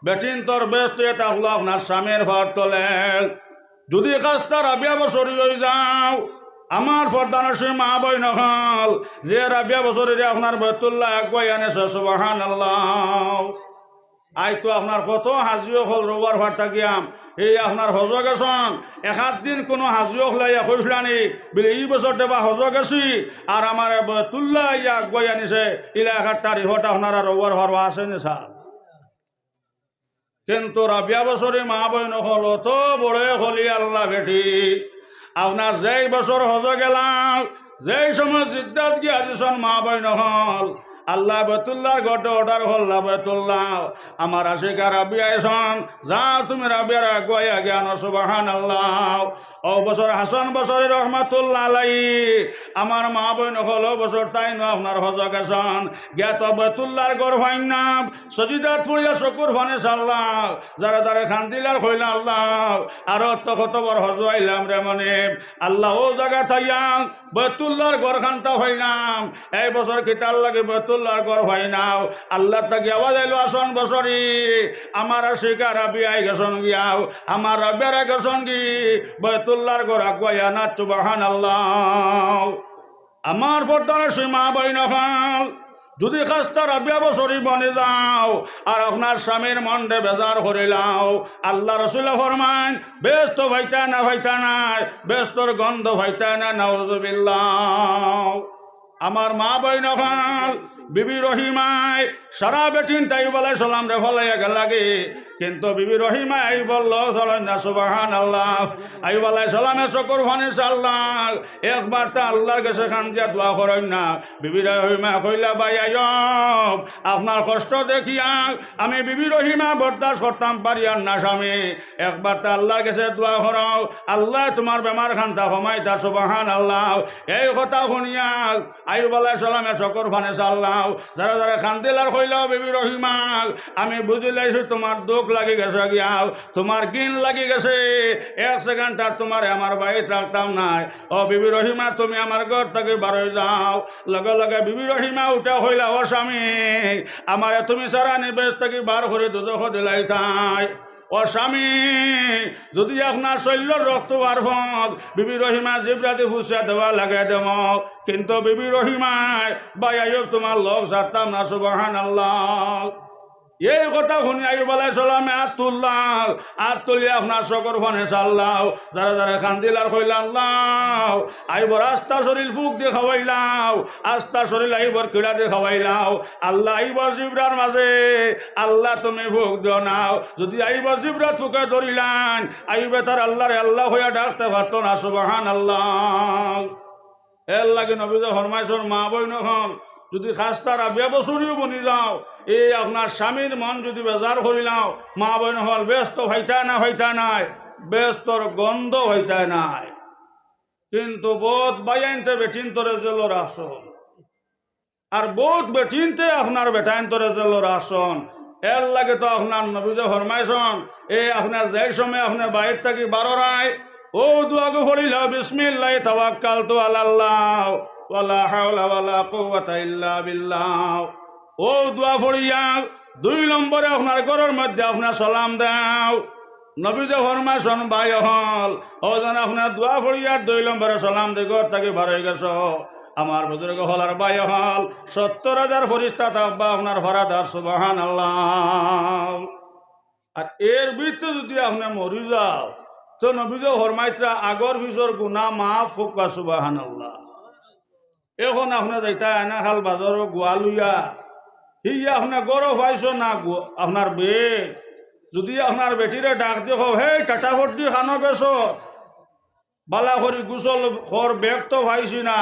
বেটিন তোর বেশ তুই থাকলো আপনার স্বামীর ফার তোলে। যদি কাজটা রাবিয়া বছর হয়ে যাও আমার ফরদানসী মা বইন হল যে রাবিয়া বছরের আপনার বাইতুল্লাহ একবাই আনেছে সুবহানাল্লাহ। আই তো আপনার কত হাজিও হল রোবার ভার থাকিয়াম এই আপনার হজ গেছন 1 দিন কোনো হাজিও হলাইয়া কইসলানি বলে এই বছর দেবা হজ গেছি আর আমার বাইতুল্লাহ ইয়া একবাই আনিছে ইলা 1 তারিখটা আপনারা রোবার ভার আসেনি সাহ। কিন্তু রাবিয়া বছরে মা বইন হল অত বড় হলি আল্লাহ বেটি আপনার যেই বছর হজ গেলাম যেই সময় জিদ্দাত গিয়ে আজিছন মা বইন হল আল্লাহ বাইতুল্লাহর ঘটে অর্ডার হল্লা বাইতুল্লাহ আমার আশিকা রাবিয়া এসন যা তুমি রাবিয়ার আগুয়াইয়া জ্ঞান সুবহানাল্লাহ। ও বছর হাসান বছরে রহমাতুল্লাহ আলাইহি আমার মা বইন হল বছর তাই ন আপনার হজ গেছন জ্ঞাত বাইতুল্লাহর গড় ভাইন নাম সজিদাত ফুড়িয়া চকুর ফানে সাল্লাহ যারা যারা খান্দিলার হইলা আল্লাহ আরো তো কত বড় হজ আইলাম রে মনে আল্লাহ ও জায়গা থাইয়াম বাইতুল্লাহর গড় খান্তা হইলাম এই বছর কিতার লাগে বাইতুল্লাহর গড় হইনাও আল্লাহ তাকে আওয়াজ আইলো আসন বছরই আমার আশিকা রাবিয়াই গেছন গিয়াও আমার রাবিয়ারা গেছন গি বাইতুল্লাহর গড় আগুয়াইয়া না সুবহানাল্লাহ। আমার ফরদানসী মা বইন হল যদি খাস্তা রাবিয়া বছরই বনে যাও আর আপনার স্বামীর মন্ডে বেজার করিলাও আল্লাহ রসুল ফরমান ব্যস্ত ভাইতা নাই ব্যস্তর গন্ধ ভাইতা না নাউজুবিল্লাহ। আমার মা বইন হল বিবি রহিমায় সারা বেটিন তাই বলে সালাম রে ফলাইয়া গেলাগে কিন্তু বিবি রহিমা আই বলল না সুবহানাল্লাহ আই বলে সালামে শকর ফানি সাল্লাহ একবার তা আল্লাহর কাছে খান দিয়া দোয়া করেন না বিবি রহিমা কইলা ভাই আয়ব আপনার কষ্ট দেখিয়া আমি বিবি রহিমা বরদাস্ত করতাম পারি আর না স্বামী একবার তা আল্লাহর কাছে দোয়া করাও আল্লাহ তোমার বেমার খানটা কমাইতা সুবহানাল্লাহ এই কথা শুনিয়া আইয়ুব আলাইহিস সালামে শকর ফানি সাল্লাহ যারা যারা খান্দিল আর কইলাও বিবি রহিমা আমি বুঝি লাইছি তোমার দুঃখ লাগি গেছে গিয়াও তোমার গিন লাগি গেছে এক সেকেন্ড আর তোমার আমার বাড়িতে রাখতাম নাই ও বিবি রহিমা তুমি আমার ঘর থেকে বারোয় যাও লগে লগে বিবি রহিমা উঠা হইলা ও স্বামী আমারে তুমি সারা নিবেশ থেকে বার করে দুজখ দিলাই তাই ও স্বামী যদি আপনার শৈল্যর রক্ত বার ফত বিবি রহিমা জিব্রাতে ফুসা দেওয়া লাগে দেব কিন্তু বিবি রহিমায় ভাই আইয়ুব তোমার লোক ছাড়তাম না সুবহানাল্লাহ এই কথা শুনি আইয়ুব আলাইহিস সালামে হাত তুলি আপনার শকর ফানে সাল্লাহ যারা যারা কান্দিল আর কইলা আল্লাহ আইবর আস্তা শরীর ফুক দিয়ে খাওয়াইলাও আস্তা শরীর আইবর কিড়া দিয়ে খাওয়াইলাও আল্লাহ আইবর জিব্রার মাঝে আল্লাহ তুমি ফুক দিও নাও যদি আইবর জিব্রা ফুকে ধরিলান আইবে তার আল্লাহরে আল্লাহ হইয়া ডাকতে পারতো না সুবহানাল্লাহ এর লাগে নবীজি ফরমাইছেন মা বই নখন যদি খাস্তারা বেবসুরিও বনি যাও এই আপনার স্বামীর মন যদি বেজার করিলাও মা বোন হল ব্যস্ত হইতায় নাই ব্যস্তর গন্ধ হইতায় নাই কিন্তু বোধ বাইনতে বেটিনতরে জেলর আসন আর বোধ বেটিনতে আপনার বেটাইনতরে জেলর আসন এর লাগে তো আপনার নবীজি ফরমাইছেন এই আপনার যে সময় আপনার বাইর থাকি বারোরায় ও দুয়াগু পড়িল বিসমিল্লাহি তাওয়াক্কালতু আলাল্লাহ ওয়ালা হাওলা ওয়ালা কুওয়াতা ইল্লা বিল্লাহ ও দোয়া পড়িয়া 2 নম্বরে আপনার ঘরের মধ্যে আপনার সালাম দাও নবীজি ফরমাইছেন ভাই হল ও যেন আপনার দোয়া পড়িয়া 2 নম্বরে সালাম দিয়ে ঘর থেকে বার হয়ে গেছ আমার বুজুর্গ হল আর ভাই হল 70,000 ফেরেশতা তাব্বা আপনার ফরাদার সুবহানাল্লাহ আর এর ভিতরে যদি আপনি মরি যাও তো নবীজি ফরমাইত্রা আগর পিছর গুনাহ মাফ হোক সুবহানাল্লাহ এখন আপনি যাইতা আয়না খাল বাজার গোয়া লইয়া হিয়া আপনার গরো পাইছ না আপনার বেগ যদি আপনার বেটিরে ডাক দেখো হে টাটা ভর্তি খানো গেছত বালা করি গুসল খর বেগ তো পাইছি না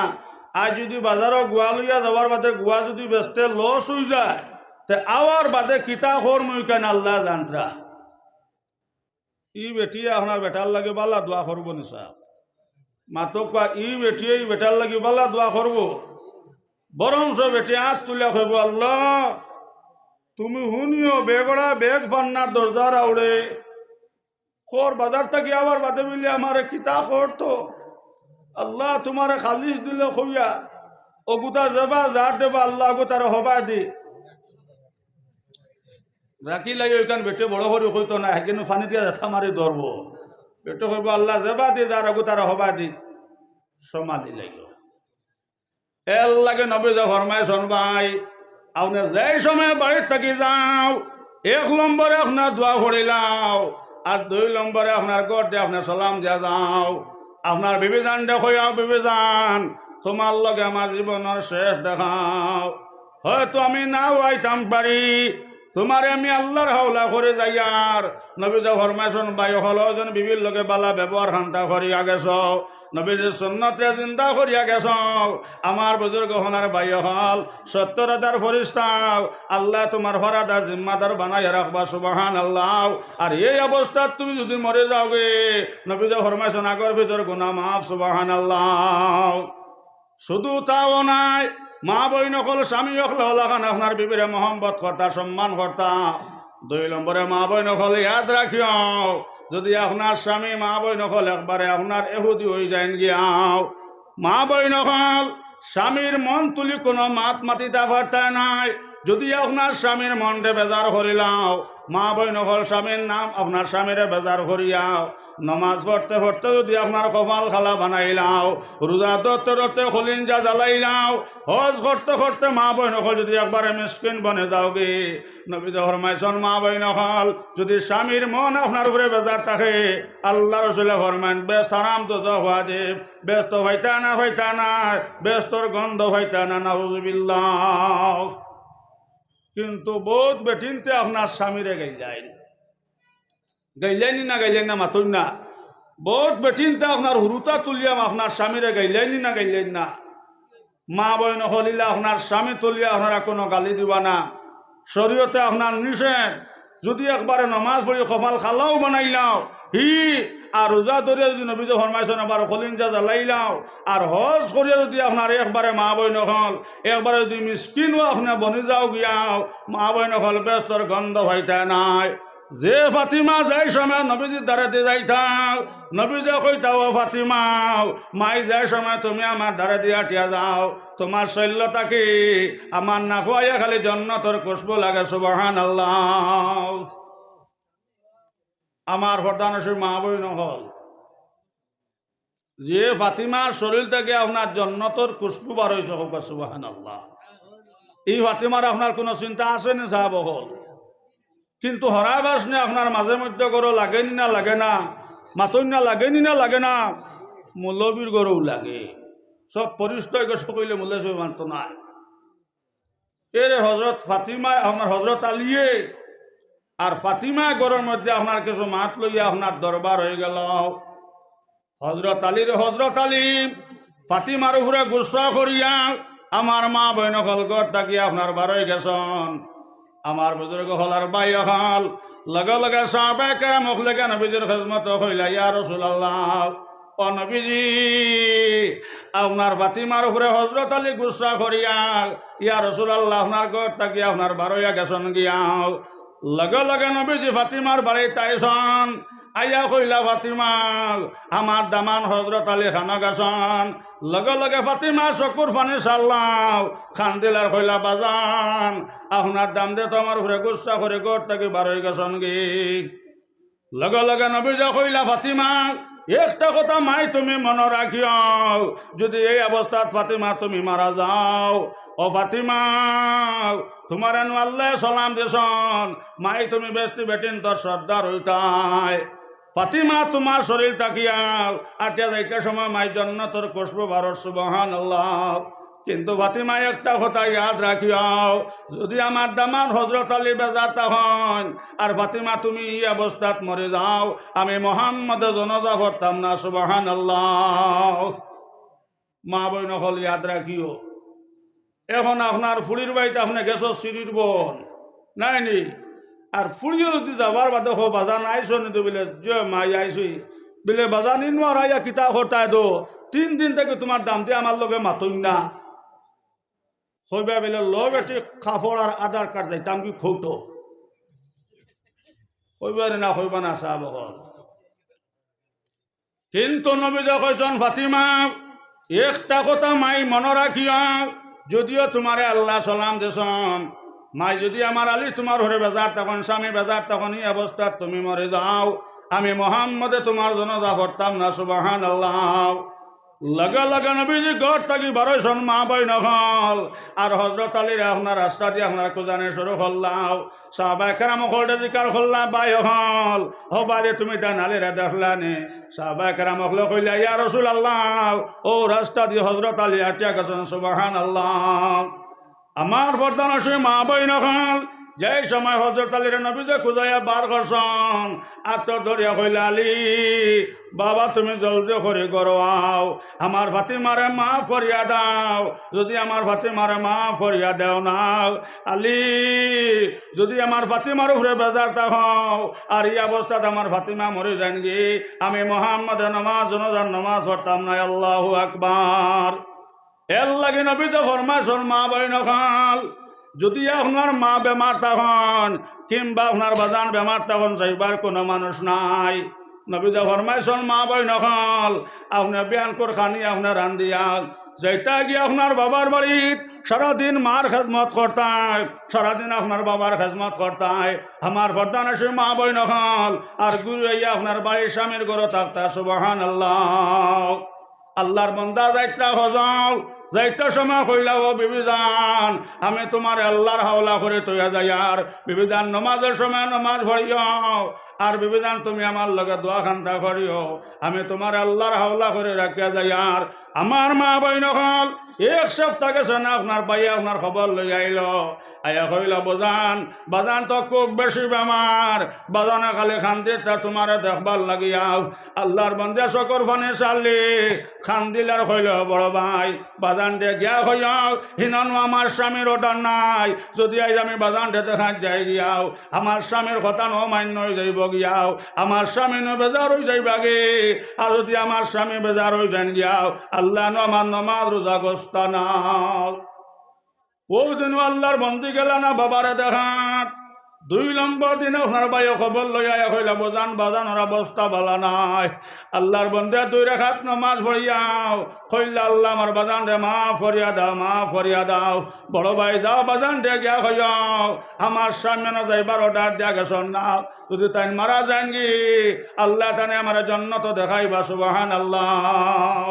আজ যদি বাজারও গোয়া লইয়া যাওয়ার বাদে গোয়া যদি বেচতে লস হয়ে যায় তে আওয়ার বাদে কিতা খর মুই কেন আল্লাহ জানত্রা ই বেটিয়ে আপনার বেটার লাগে বালা দোয়া করব নিশা মাতক ই বেটিয়ে বেটার লাগে বালা দোয়া করব বরংস বেটি হাত তুলে কইব আল্লাহ তুমি শুনিও বেগড়া বেগ ফান্নার দরজার আউড়ে খোর বাজার থেকে আবার বাদে মিলে আমার কিতা করতো আল্লাহ তোমারে খালিশ দিলে খইয়া অগুতা যাবা যার দেবা আল্লাহ অগুতারে হবা দি রাখি লাগে ওইখান বেটে বড় করে কইতো না কিন্তু ফানি দিয়া জেঠা মারি ধরব বেটে কইব আল্লাহ যাবা দি যার অগুতারে হবা দি সমাধি লাগে এর লাগে নবীজি ফরমাইছেন ভাই আপনি যে সময় বাড়ির থাকি যাও 1 নম্বরে আপনার দোয়া পড়িলাও আর 2 নম্বরে আপনার গড়ে আপনার সালাম দিয়া যাও আপনার বিবিজান দেখাও বিবিজান তোমার লগে আমার জীবনের শেষ দেখাও হয়তো আমি নাও আইতাম পারি তোমারে আমি আল্লাহর হাওলা করে যাইয়ার নবীজি ফরমাইছেন ভাই হলজন বিবির লগে বালা ব্যবহার খান্তা করিয়া গেছ নবীজি সুন্নতে জিন্দা করিয়া গেছ আমার বুজুর্গ হনার ভাই হল 70,000 ফেরেশতা আল্লাহ তোমার ফরাদার জিম্মাদার বানাইয়া রাখবা সুবহানাল্লাহ আর এই অবস্থা তুমি যদি মরে যাও গে নবীজি ফরমাইছেন আগর পিছর গুনাহ মাফ সুবহানাল্লাহ শুধু তাও নাই মা বই নকল স্বামী হলাখান আপনার বিবিরে মোহাম্মত কর্তা সম্মান কর্তা 2 নম্বরে মা বই নকল ইয়াদ রাখিও যদি আপনার স্বামী মা বই নকল একবারে আপনার এহুদি হয়ে যায় গিয়াও মা বই নকল স্বামীর মন তুলি কোনো মাত মাতিতা পারতা নাই যদি আপনার স্বামীর মনটা বেজার করিলাও মা বইন হল স্বামীর নাম আপনার স্বামীরে বেজার করিয়াও নমাজ পড়তে পড়তে যদি আপনার কপাল খালা বানাইলাও রোজা ধরতে ধরতে খলিঞ্জা জ্বালাইলাও হজ করতে করতে মা বইন হল যদি একবারে মিসকিন বনে যাওগে নবীজি ফরমাইছেন মা বইন হল যদি স্বামীর মন আপনার উপরে বেজার থাকে আল্লাহ রসুলে ফরমাইন ব্যস্ত আরাম তো ওয়াজিব ব্যস্ত হইতা না ব্যস্তর গন্ধ হইতা না নাউজুবিল্লাহ। কিন্তু বহুত বেঠিনতে আপনার স্বামীরে গাইলাইনি না মাতুন না বহুত বেঠিনতে আপনার হুরুতা তুলিয়াম আপনার স্বামীরে গাইলাইনি না মা বইন হলিলা আপনার স্বামী তুলিয়া আপনারা কোনো গালি দিবা না শরীয়তে আপনার নিষেধ যদি একবারে নমাজ পড়ি কপাল খালাও বানাইলাও হি আর রোজা ধরিয়া যদি নবীজি ফরমাইছেন আবার খলিঞ্জা জ্বালাইলাও আর হজ করিয়া যদি আপনার একবারে মা বইন হল একবারে যদি মিসকিনও আপনার বনি যাও গিয়াও মা বইন হল ব্যস্তর গন্ধ হইতে নাই। যে ফাতিমা যাই সময় নবীজির দ্বারাতে যাইতাও নবীজি কইতাও ফাতিমাও মাই যাই সময় তুমি আমার দ্বারা দিয়া টিয়া যাও তোমার শৈল্যতা কি আমার না খোয়াইয়া খালি জন্নতর খুশবু লাগে সুবহানাল্লাহ। আমার প্রধান মা বইন হল যে ফাতিমার শরীর থেকে আপনার জন্নতর খুশবু বার হয়েছে হোক সুবহানাল্লাহ। এই ফাতিমার আপনার কোনো চিন্তা আসেনি সাহাব হল কিন্তু হরাবাস নে আপনার মাঝে মধ্যে গরো লাগেনি না লাগে না মাতন না লাগেনি না লাগে না মৌলবীর গরও লাগে সব পরিষ্কার সকলে মূল্য মানত নাই। এর হজরত ফাতিমা আমার হজরত আলিয়ে আর ফাতিমা গরের মধ্যে আপনার কিছু মাত লইয়া আপনার দরবার হয়ে গেল। হজরত আলী ফাতিমার উপরে গুসা করিয়া আমার মা বইন হল গড় তাকিয়া আপনার বার হয়ে গেছেন। আমার বুজুর্গ হলার বাই হল লগে লগে সাহাবায়ে কেরাম লেগে নবীজির খেদমত হইলা ইয়া রাসূলুল্লাহ ও নবীজি আপনার ফাতিমার উপরে হজরত আলী গুসা করিয়া ইয়া রাসূলুল্লাহ আপনার গড় তাকিয়া আপনার বার হইয়া গেছেন গিয়া লগে লগে নবীজি ফাতিমার বাড়ি তাইছন আইয়া কইলা ফাতিমা আমার দামান হজরত আলী খানা গেছন লগে লগে ফাতিমা চকুর ফানি সারলাম খান দিলার কইলা বাজান আপনার দাম দে তো আমার ঘুরে গুসা করে গড় থেকে বার হয়ে গেছন গি। লগে লগে নবীজি কইলা ফাতিমা একটা কথা মাই তুমি মনে রাখিও যদি এই অবস্থাত ফাতিমা তুমি মারা যাও ও ফাতিমা তোমার আল্লাহ সালাম দিছন মাই তুমি বেস্তি বেটিন তোর সর্দার হইতাই ফাতিমা তোমার শরীর তাকিয়াও আটিয়া যাইতে সময় মাই জন্য তোর খুশবু বারো সুবহানাল্লাহ। কিন্তু ফাতিমা একটা কথা ইয়াদ রাখিও যদি আমার দামান হজরত আলী বেজার তখন আর ফাতিমা তুমি এই অবস্থাত মরে যাও আমি মোহাম্মদ জনজা করতাম না সুবহানাল্লাহ। মা বই নকল ইয়াদ রাখিও। এখন আপনার ফুড়ির বাড়িতে আপনি গেছ সিঁড়ির বোন নাই নি আর ফুড়িও যদি যাবার বাদে হো বাজান আইসো নি তো বলে যে মাই আইসি বলে বাজান ইনো আর আইয়া কিতা হটাই দো 3 দিন থেকে তোমার দাম দিয়ে আমার লগে মাতই না হইবা বলে লো বেটি খাফড় আর আধার কার্ড যাইতাম কি খৌটো হইবারে না হইবা না সাহাব হল। কিন্তু নবীজি কইছেন ফাতিমা একটা কথা মাই মনে রাখিয়া যদিও তোমারে আল্লাহ সালাম দেশন মাই যদি আমার আলী তোমার ঘরে বেজার তখন স্বামী বেজার তখন এই অবস্থা তুমি মরে যাও আমি মোহাম্মদে তোমার জনজা করতাম না সুবহানাল্লাহ। লগে লগে নবীজি গড় থাকি বারোইশন মা বই নকল আর হজরত আলীর আপনার রাস্তা দিয়ে আপনার কোজানে শুরু করলাম সাহাবায়ে কেরাম হলটা জিকার করলাম বাই হল হবারে তুমি তা নালিরা দেখলানে সাহাবায়ে কেরাম হলে কইলা ইয়া রাসূলুল্লাহ ও রাস্তা দিয়ে হজরত আলী আটিয়া গেছেন সুবহানাল্লাহ। আমার প্রধান আছে মা বই নকল যে সময় হজরত আলীর নবীজি খুঁজাইয়া বার করছেন আত্ম ধরিয়া কইলা আলী বাবা তুমি জলদি করে গড়াও আমার ফাতিমারে মাফ করিয়া দাও যদি আমার ফাতিমারে মাফ করিয়া দেও নাও আলী যদি আমার ফাতিমার উপরে বেজার থাকো আর এই অবস্থাতে আমার ফাতিমা মরে যান গে আমি মোহাম্মদের নামাজ জনজার নামাজ পড়তাম না আল্লাহু আকবার। এর লাগে নবীজি ফরমাইছেন মা বই নকল যদি আপনার মা বেমার তখন কিংবা আপনার বাজান বেমার তখন যাইবার কোনো মানুষ নাই নবীজা ফরমাইছেন মা বই নকল আপনার বিয়ান কর খানি আপনার রান্দিয়া যেটা গিয়ে আপনার বাবার বাড়ির সারাদিন মার খেজমত করতায়, সারাদিন আপনার বাবার খেজমত করতায়, আমার বরদান এসে মা বই নকল আর গুরু আপনার বাড়ির স্বামীর ঘরে থাকতা। সুবহানাল্লাহ। আল্লাহর বান্দা যাইতা হজাও যাইতে সময় কইলা ও বিবিজান আমি তোমার আল্লাহর হাওলা করে তৈয়া যাই। আর বিবিজান নমাজের সময় নমাজ পড়িও আর বিবিজান তুমি আমার লগে দোয়া খান্তা করিও আমি তোমার আল্লাহর হাওলা করে রাখিয়া যাই। আর আমার মা বইন হল এক সপ্তাহ গেছে না আপনার পাইয়া আপনার খবর লই আইল আয়া কইলা বাজান বাজান তো খুব বেশি বেমার বাজানা খালি খান্দিটা তোমার দেখবার লাগিয়াও। আল্লাহর বন্দে শকর ফানে চাললি খান্দিলার কইল বড় ভাই বাজান দে গিয়া হইয়াও হিনানো আমার স্বামীর অর্ডার নাই যদি আজ আমি বাজান দে দেখা যাই গিয়াও আমার স্বামীর কথা ন মান্য হয়ে যাইব গিয়াও আমার স্বামী ন বেজার হয়ে যাইবা গে। আর যদি আমার স্বামী বেজার হয়ে যান গিয়াও আল্লাহ ন আমার নমাজ রোজা গোস্তা না। ওই দিন আল্লাহর বন্দি গেল না বাবারে দেখাত। 2 নম্বর দিনে ওনার ভাই খবর লইয়া কইলা বোজান বাজানোর অবস্থা ভালো নাই। আল্লাহর বন্দে 2 রাকাত নামাজ পড়িয়াও কইলা আল্লাহ আমার বাজান রে মাফ করিয়া দাও মাফ করিয়া দাও। বড় ভাই যাও বাজান দে গিয়া কইয়াও আমার সামনে না যাইবার অর্ডার দিয়া গেছন না যদি তাই মারা যান গি আল্লাহ তানে আমার জান্নাত দেখাইবা। সুবহানাল্লাহ।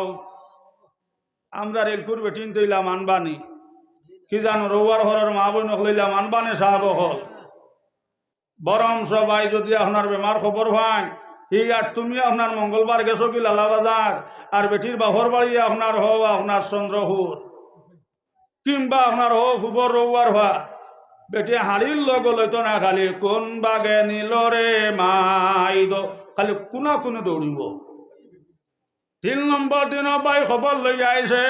আমরা রেলকুর বেটিন তৈলাম আনবানি কি জানো রৌয়ার হরের মা বই নকলাইলাম আনবানে সাহাব হল বরং সবাই যদি আপনার বেমার খবর হয় এই আর তুমি আপনার মঙ্গলবার গেছো কি লালা বাজার আর বেটির বাহর বাড়ি আপনার হো আপনার চন্দ্রহুর কিংবা আপনার হো খুবর রৌয়ার হওয়া বেটি হাড়ির লগ লইতো না খালি কোন বাগে নিল রে মাই খালি কোনা কোনে দৌড়িব। 3 নম্বর দিন ভাই খবর লইয়া আইছে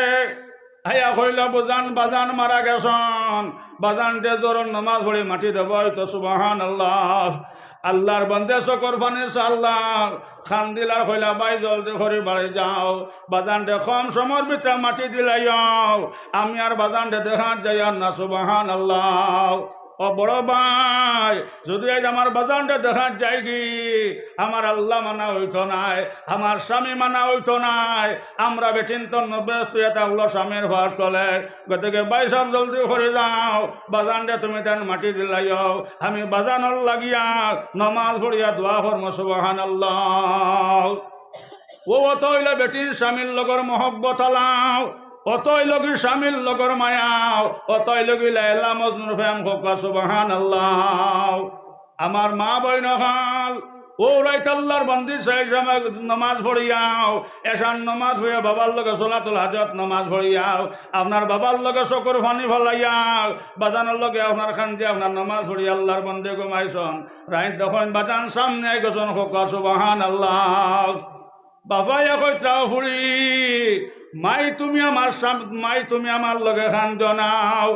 আয়া কইলা বাজান বাজান মারা গেছন বাজান দে জোরন নামাজ পড়ে মাটি দেব তো। সুবহানাল্লাহ। আল্লাহর বন্দে শকর ফানে আল্লাহ খান্দিলার কইলা ভাই জলদি করে বাড়ি যাও বাজান দে কম সময়ের ভিতরে মাটি দিলাইও আমি আর বাজান দে দেখার যাই আর না। সুবহানাল্লাহ। ও বড় ভাই যদি আজ আমার বাজানটা দেখার যাই কি আমার আল্লাহ মানা হইতো নাই আমার স্বামী মানা হইতো নাই আমরা বেটিন তো ব্যস্ত এটা আল্লাহ স্বামীর ভার তলে গতিকে ভাই সব জলদি করে যাও বাজানটা তুমি তার মাটি দিলাইও আমি বাজানোর লাগিয়া নমাজ পড়িয়া দোয়া করম। সুবহানাল্লাহ। ও অত হইলে বেটির স্বামীর লগর মহব্বত আলাও অতই লগি স্বামীর লগর মায়াও অতই লগি লাইলা মজনুর ফেম খোকা। সুবহানাল্লাহ। আমার মা বই নহাল ও রাইত আল্লাহর বন্দি নমাজ পড়িয়াও এসান নমাজ হইয়া বাবার লগে সোলাতুল হাজত নমাজ পড়িয়াও আপনার বাবার লগে চকুর ফানি ফলাইয়াও বাজানোর লগে আপনার খান্দি আপনার নমাজ পড়ি আল্লাহর বন্দি ঘুমাইছন রাইত তখন বাজান সামনে গেছন খোকা। সুবহানাল্লাহ। বাবাই কইতাও ফুড়ি মাই তুমি আমার লগে খান্দ নাও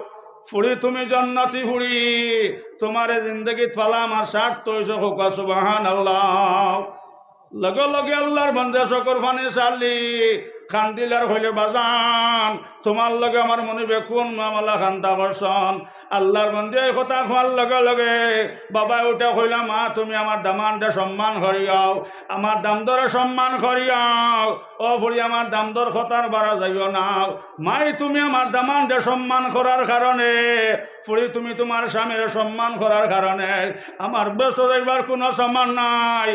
ফুড়ি তুমি জন্নতি ফুড়ি তোমারে জিন্দগিত ফালা আমার স্বার্থ হইছে খোকা। সুবহানাল্লাহ। লগে লগে আল্লাহর বন্দে চকুর ফানি চালি খান্দিলার হইলে বাজান তোমার লগে আমার মনিবে কোন মামলা খান্তা করছন। আল্লাহর বন্দে এই কথা খোয়ার লগে লগে বাবা উঠে কইলা মা তুমি আমার দামানটা সম্মান করিয়াও আমার দামদরে সম্মান করিয়াও ও ফুড়ি আমার দামদর কথার বাড়া যাইও না মাই তুমি আমার দামানটা সম্মান করার কারণে ফুড়ি তুমি তোমার স্বামীর সম্মান করার কারণে আমার ব্যস্ত যাইবার কোনো সম্মান নাই।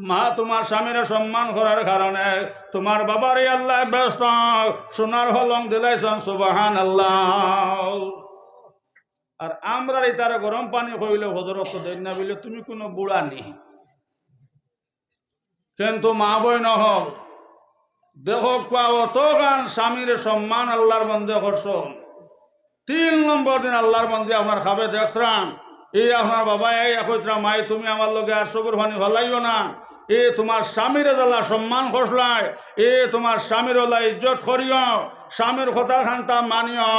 মা তোমার স্বামীর সম্মান করার কারণে তোমার বাবারই আল্লাহ ব্যস্ত সোনার হলং দিলাইছেন। সুবহানাল্লাহ। আর আমরা তার গরম পানি কইলে হজরত দেন না বলে তুমি কোনো বুড়া নেই কিন্তু মা বই নহল দেখো অত গান স্বামীর সম্মান আল্লাহর বন্দে করছন। 3 নম্বর দিন আল্লাহর বন্দে আপনার খাবে দেখতাম এই আপনার বাবা এই একত্রা মাই তুমি আমার লগে আর চকুর পানি ভালাইও না তোমার স্বামীর জ্বালা সম্মান খসলায় তোমার স্বামীর ওলা ইজ্জত করিও স্বামীর কথা খান্তা মানিও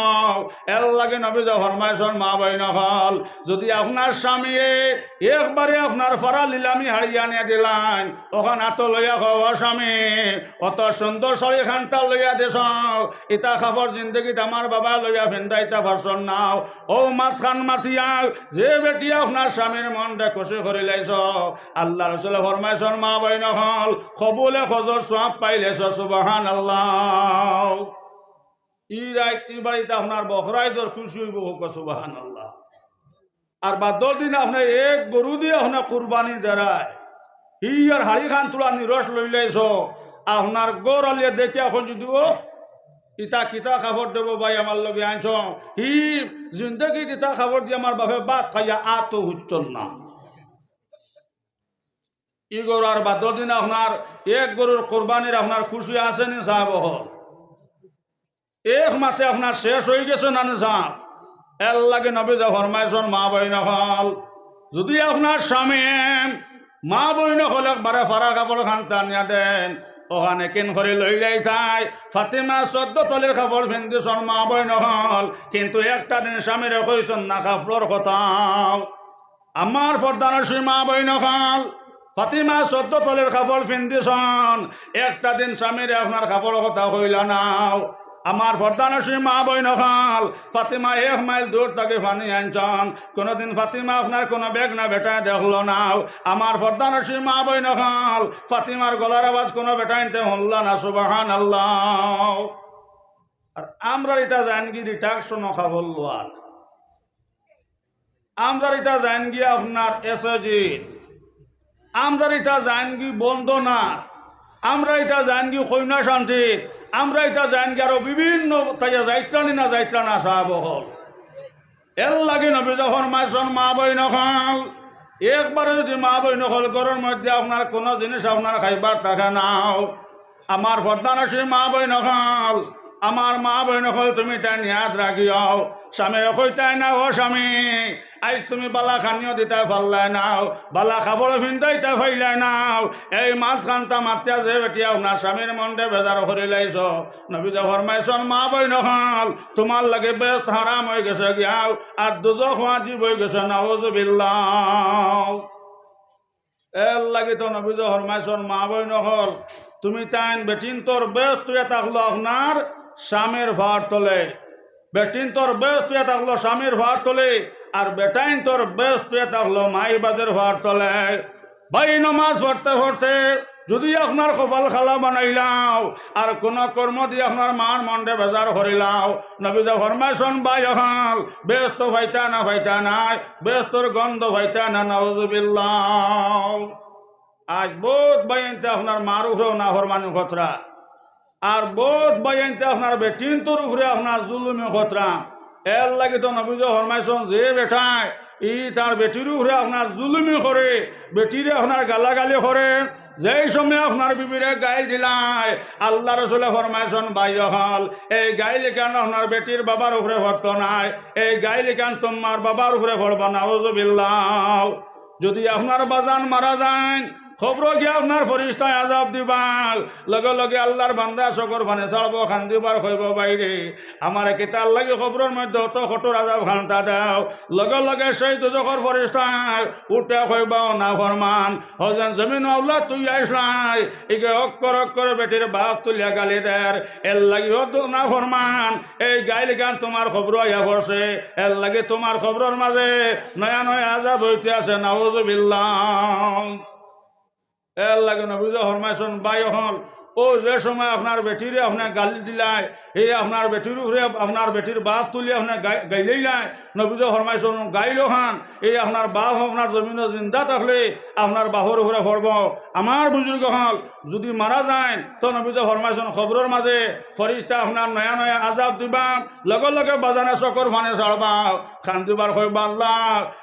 এর লাগে নবী ফরমাইছেন মা বইন হল যদি আপনার স্বামী একবারে আপনার ফরা লিলামি হারিয়া নিয়ে দিলেন ওখান হাত লইয়া খাওয়া স্বামী অত সুন্দর শাড়ি খানটা লইয়া দেশ ইতা খাবার জিন্দগিত আমার বাবা লইয়া ফেন্দাইতা ভার্সন নাও ও মাত খান মাতিয়া যে বেটি আপনার স্বামীর মনটা খুশি করে লাইছ আল্লাহ রসুল ফরমাইছেন মা বইন হল কবুলে খজর সওয়াব পাইলেছ সুবহানাল্লাহ ই রাইত ই বাড়িতে আপনার বখরাইদর খুশি হইব হোক সুবহানাল্লাহ আর বাদর দিন আপনি এক গরু দিয়ে আপনার কুরবানি দেরায় ই আর হাড়ি খান তোলা নিরস লই লাইছ আপনার গড় আলিয়া দেখে এখন যদি ও ইতা কিতা খাবার দেব ভাই আমার লগে আনছ হি জিন্দগি ইতা খাবার দিয়ে আমার বাপে বাদ খাইয়া আত হুচ্ছন না ই গরু আর বাদর দিন আপনার এক গরুর কোরবানির আপনার খুশি আসেনি সাহেব হল এক মাতে আপনার শেষ হয়ে গেছে না সাহেব এর লাগে নবী ফরমাইছেন মা বইন হল যদি আপনার স্বামী মা বইন হল একবারে ফারা কাপড় খান টানিয়া দেন ওখানে কিন করে লই যাই তাই ফাতিমা 14 তলের কাপড় ফিন্দিছন মা বইন হল কিন্তু একটা দিন স্বামীরে কইছেন না কাপড়র কথা আমার ফরদানসী মা বইন হল ফাতিমা 14 তলের কাপড় ফিন্দিছন একটা দিন স্বামীরে আপনার কাপড় কথা কইলা নাও আমার ফরদানসী মা বইন হল ফাতিমা 1 মাইল দূর থেকে পানি আনছন কোনোদিন ফাতিমা আপনার কোনো বেগ না বেটা দেখলো নাও আমার ফরদানসী মা বইন হল ফাতিমার গলার আওয়াজ কোনো বেটা আনতে হল্লা না সুবহানাল্লাহ আর আমরা এটা জানগিরি টাক শোনো খাবল লোয়াত আমরা এটা জানগি আপনার এসজিত আমরা এটা জানগি বন্দনা আমরা এটা জানগি কইনা শান্তি আমরা এটা জানগি আরো বিভিন্ন তাই যাইত্রানি না যাইত্রানা সাহাব হল এর লাগে নবী ফরমাইছেন মা বইন হল একবারে যদি মা বইন হল ঘরের মধ্যে আপনার কোনো জিনিস আপনার খাইবার টাকা নাও আমার ফরদানসী মা বইন হল আমার মা বইন হল তুমি তাই নিয়াদ রাখিও স্বামীর কইতাই না ও স্বামী আজ তুমি বালা খানিও দিতে পারলাই নাও বালা খাবড় ফিনতাইতে ফাইলাই নাও এই মাত খানটা মাতিয়া যে বেটি আপনার স্বামীর মনটা বেজার করে লাইছ নবী ফরমাইছেন মা বইন হল তোমার লাগে বেস্ট হারাম হয়ে গেছে গিয়াও আর দুজখ ওয়াজিব হয়ে গেছে নাউজুবিল্লাহ এর লাগে তো নবী ফরমাইছেন মা বইন হল তুমি তাইন বেটিন তোর বেস্ট তুই থাকলো আপনার স্বামীর ভার তোলে বেটিন তোর বেস্ট তুই থাকলো স্বামীর ভার তোলে আর বেটাইন তোর বেস্ট তুই থাকলো মাই বাজের ভার তোলে ভাই নমাজ পড়তে পড়তে যদি আপনার কপাল খালা বানাইলাও আর কোন কর্ম দিয়ে আপনার মার মন্ডে বেজার করিলাও নবী ফরমাইছেন বাই হল ব্যস্ত ভাইতা না ভাইতা নাই ব্যস্তর গন্ধ ভাইতা না নাউজুবিল্লাহ আজ বহুত বাইনতে আপনার মার উপরেও না ফরমানি খতরা আর বহুত বাইনতে আপনার বেটিন তোর উপরে আপনার জুলুমি খতরা এর লাগে তো নবী ফরমাইছেন যে বেটায় ই তার বেটির উপরে আপনার জুলুমি করে বেটিরে আপনার গালাগালি করে যেই সময় আপনার বিবিরে গাইল দিলাই আল্লাহ রসুলে ফরমাইছেন বাই হল এই গাইল কেন আপনার বেটির বাবার উপরে ভরত নাই এই গাইল কেন তোমার বাবার উপরে ভরব নাউজুবিল্লাহ যদি আপনার বাজান মারা যায় খবর গিয়ে আপনার ফরিস্তায় আজাব দিবাল লগে লগে আল্লাহর বান্দা চকর ভানে ছাড়ব খান দিবার কইব বাইরে আমার কিতার লাগে খবরের মধ্যে অত কঠোর আজাব খানটা দাও লগে লগে সেই দুজকর ফরিস্তায় উঠে কইব না ফরমান হজেন জমিন আল্লাহ তুই আসলাই একে অক্ষর বেটির বাপ তুলিয়া গালি দের এর লাগি না ফরমান এই গাইলি গান তোমার খবর আয়া পড়ছে এর লাগে তোমার খবরের মাঝে নয়া নয়া আজাব হইতে আছে নাউজুবিল্লাহ এর লাগে নবী ফরমাইছেন বাই হল ও যে সময় আপনার বেটিরে আপনার গালি দিলাই এই আপনার বেটির উপরে আপনার বেটির বাপ তুলি আপনার গাইলেই নাই নবী ফরমাইছেন গাইলো খান এই আপনার বাপ আপনার জমিন জিন্দা থাকলে আপনার বাপর উপরে পড়ব আমার বুজুর্গ হল যদি মারা যায় তো নবী ফরমাইছেন খবরের মাঝে ফরিস্তা আপনার নয়া নয়া আজাব দিবা লগে লগে বাজানে চকর ফানে ছাড়বা খান দিবার কইবা আল্লাহ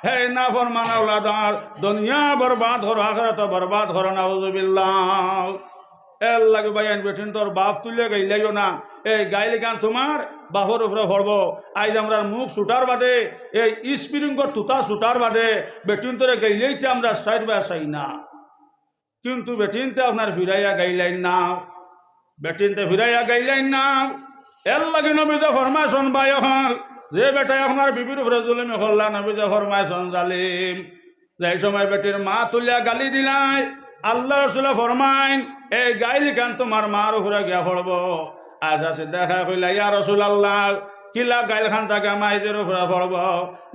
হে না ফরমান আওলাদার দুনিয়া বরবাদ হর আখিরাত বরবাদ হর নাউজুবিল্লাহ এর লাগে বাইন বেঠিন তোর বাপ তুলে গাইলাইও না এই গাইলে গান তোমার বাহর উপরে ভরব আজ আমরা মুখ ছুটার বাদে এই স্প্রিঙ্গর তুতা ছুটার বাদে বেটিন তোরে গাইলেইতে আমরা সাইড বাই চাই না কিন্তু বেটিনতে আপনার ফিরাইয়া গাইলাইন না বেটিনতে ফিরাইয়া গাইলাইন না এর লাগে নবীজে ফরমাইছেন ভাই হল যে বেটায় আপনার বিবির উপরে জুলুমি করলা নবীজে ফরমাইছেন জালিম যে সময় বেটির মা তুলিয়া গালি দিলাই আল্লাহ রাসূল ফরমাইন এই গাইলি কান তোমার মার উপরে গিয়া পড়ব আজ আসে দেখা কইলা ইয়া রাসূলুল্লাহ কিলা গাইল খান তাকে মাইজের উপরে পড়ব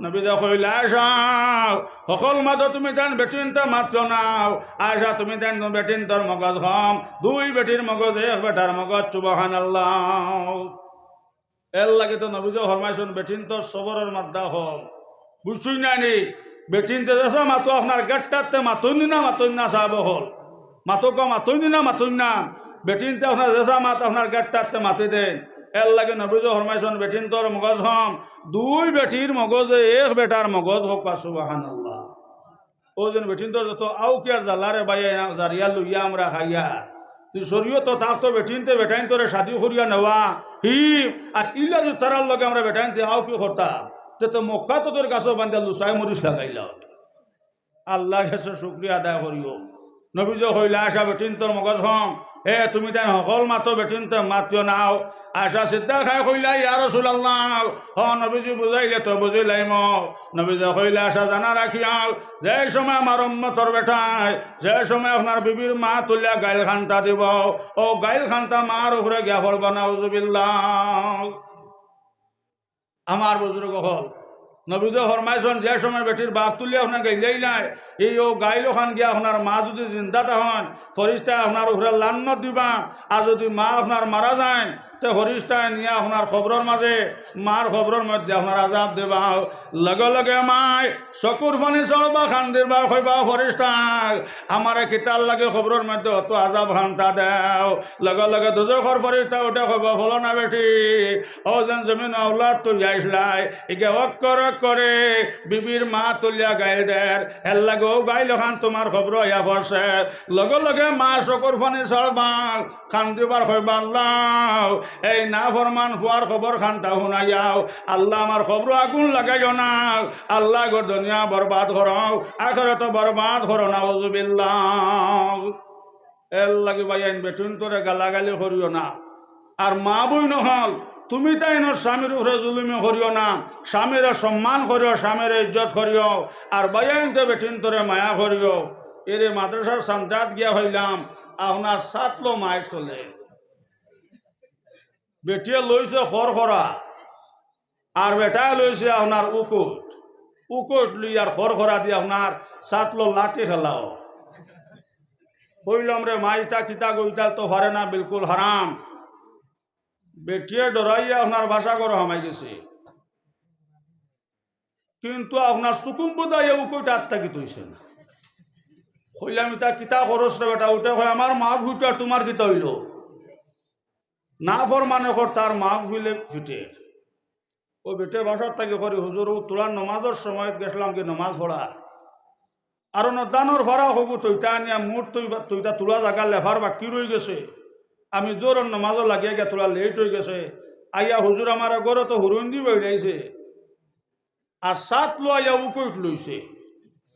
নবীজে কইলা আসাও সকল মাদ তুমি দেন বেটিন তো মাত্র নাও আয়সা তুমি দেন বেটিন তোর মগজ হম দুই বেটির মগজ এক বেটার মগজ সুবহানাল্লাহ এর লাগে তো নবীজে ফরমাইছেন বেটিন তোর সবরের মাদ্দা হম বুঝছুই নানি বেটিনতে যাসা মাতো আপনার গেটটাতে মাতইনি না সাহেব হল মাতো মাতইনি না বেটিনতে আপনার যাসা মাত আপনার গেটটাতে মাতি দেন এর লাগে নবীজ ফরমাইছেন বেটিন তোর মগজ হম দুই বেটির মগজে এক বেটার মগজ হোক সুবহানাল্লাহ ও যেন বেটিন তোর যত আউ কি আর জালারে বাইয়া জারিয়া লইয়া আমরা খাইয়া শরীয়ত তাক তো বেটিনতে বেটাইন তোরে শাদি করিয়া নেওয়া হি আর ইলা যে তারার লগে আমরা বেটাইনতে আউ কি করতাম তো মক্কা তো তোর গাছও বান্ধা লুসাই মরিচ লাগাইলা আল্লাহ কাছে শুক্রিয়া আদায় করিও নবীজ হইলা আশা বেটিন তোর মগজ হম হে তুমি তাই সকল মাতো বেটিন তো মাতিও নাও আশা সিদ্ধা খাই কইলা ইয়া রাসূলুল্লাহ হ নবীজি বুঝাইলে তো বুঝিলাই নবীজ কইলা আশা জানা রাখিয়াও যে সময় আমার উম্মতর বেটায় যে সময় আপনার বিবির মা তুলিয়া গাইল খান্তা দিব ও গাইল খান্তা মার উপরে গিয়া পড়ব নাউজুবিল্লাহ আমার বুজুর্গ হল নবীজ ফরমাইছেন যে সময় বেটির বাপ তুলিয়া আপনার গাইলেই নাই এই ও গাইল খান গিয়া আপনার মা যদি জিন্দাটা হন ফরিস্তা আপনার উপরে লান্নত দিবা আর যদি মা আপনার মারা যায় তো ফরিস্তায় নিয়ে আপনার খবরের মাঝে মার খবরের মধ্যে আপনার আজাব দেবা লগে লগে মায় চকুর পানি চলবা খান দিবা কইবা ফরিস্তায় আমার কিতার লাগে খবরের মধ্যে অত আজাব খান্তা দেও লগে লগে দুজখর ফরিস্তা উঠে কইবা হলো না বেটি ও যেন জমিন আওলাদ তুই আইসলাই একে অক্কর করে বিবির মা তুলিয়া গাইল দের এর লাগে ও গাইল খান তোমার খবর ইয়া পড়ছে লগে লগে মা চকুর পানি চলবা খান দিবার কইবা আল্লাহ এই না ফরমান ফুয়ার খবর খানটা শুনাইয়াও আল্লাহ আমার খবর আগুন লাগাইও না আল্লাহ গো দুনিয়া বরবাদ করাও আখিরাত বরবাদ করো নাউজুবিল্লাহ এর লাগি বাইন বেটুন তোরে গালাগালি করিও না আর মা বই নহল তুমি তাই ন স্বামীর উপরে জুলুমি করিও না স্বামীর সম্মান করিও স্বামীর ইজ্জত করিও আর বাইন তো বেটিন তোরে মায়া করিও এরে মাদ্রাসার সান্তাত গিয়া হইলাম আপনার 7 মাইল চলে বেটিয়ে লইছে খরখরা আর বেটায় লইছে আপনার উকুট লইয়ার খরখরা দিয়ে আপনার 7 লাঠি খেলাও হইলাম রে মাইটা কিতা গইতা তো হরে না বিলকুল হারাম বেটিয়ে ডরাইয়া আপনার বাসা করে হামাই গেছে কিন্তু আপনার সুকুম্বু দাইয়া উকুট আত্মাকি তৈছে না হইলাম ইতা কিতা খরচ রে বেটা উঠে হয় আমার মা ভুইটা তোমার কিতা হইল না ফর মানে কর তার মা ভুইলে ফিটে ও বেটে বাসার তাকে করি হুজুর তোলার নমাজের সময় গেছিলাম কি নমাজ পড়া আর নদানোর ভরা হবু তৈতা আনিয়া মুঠ তৈতা তোলা জায়গা লেফার বাকি রয়ে গেছে আমি জোর নমাজও লাগিয়ে গিয়ে তোলা লেট হয়ে গেছে আইয়া হুজুর আমার গড়ে তো হুরুন্দি বেড়াইছে আর 7 লো আইয়া উকুট লইছে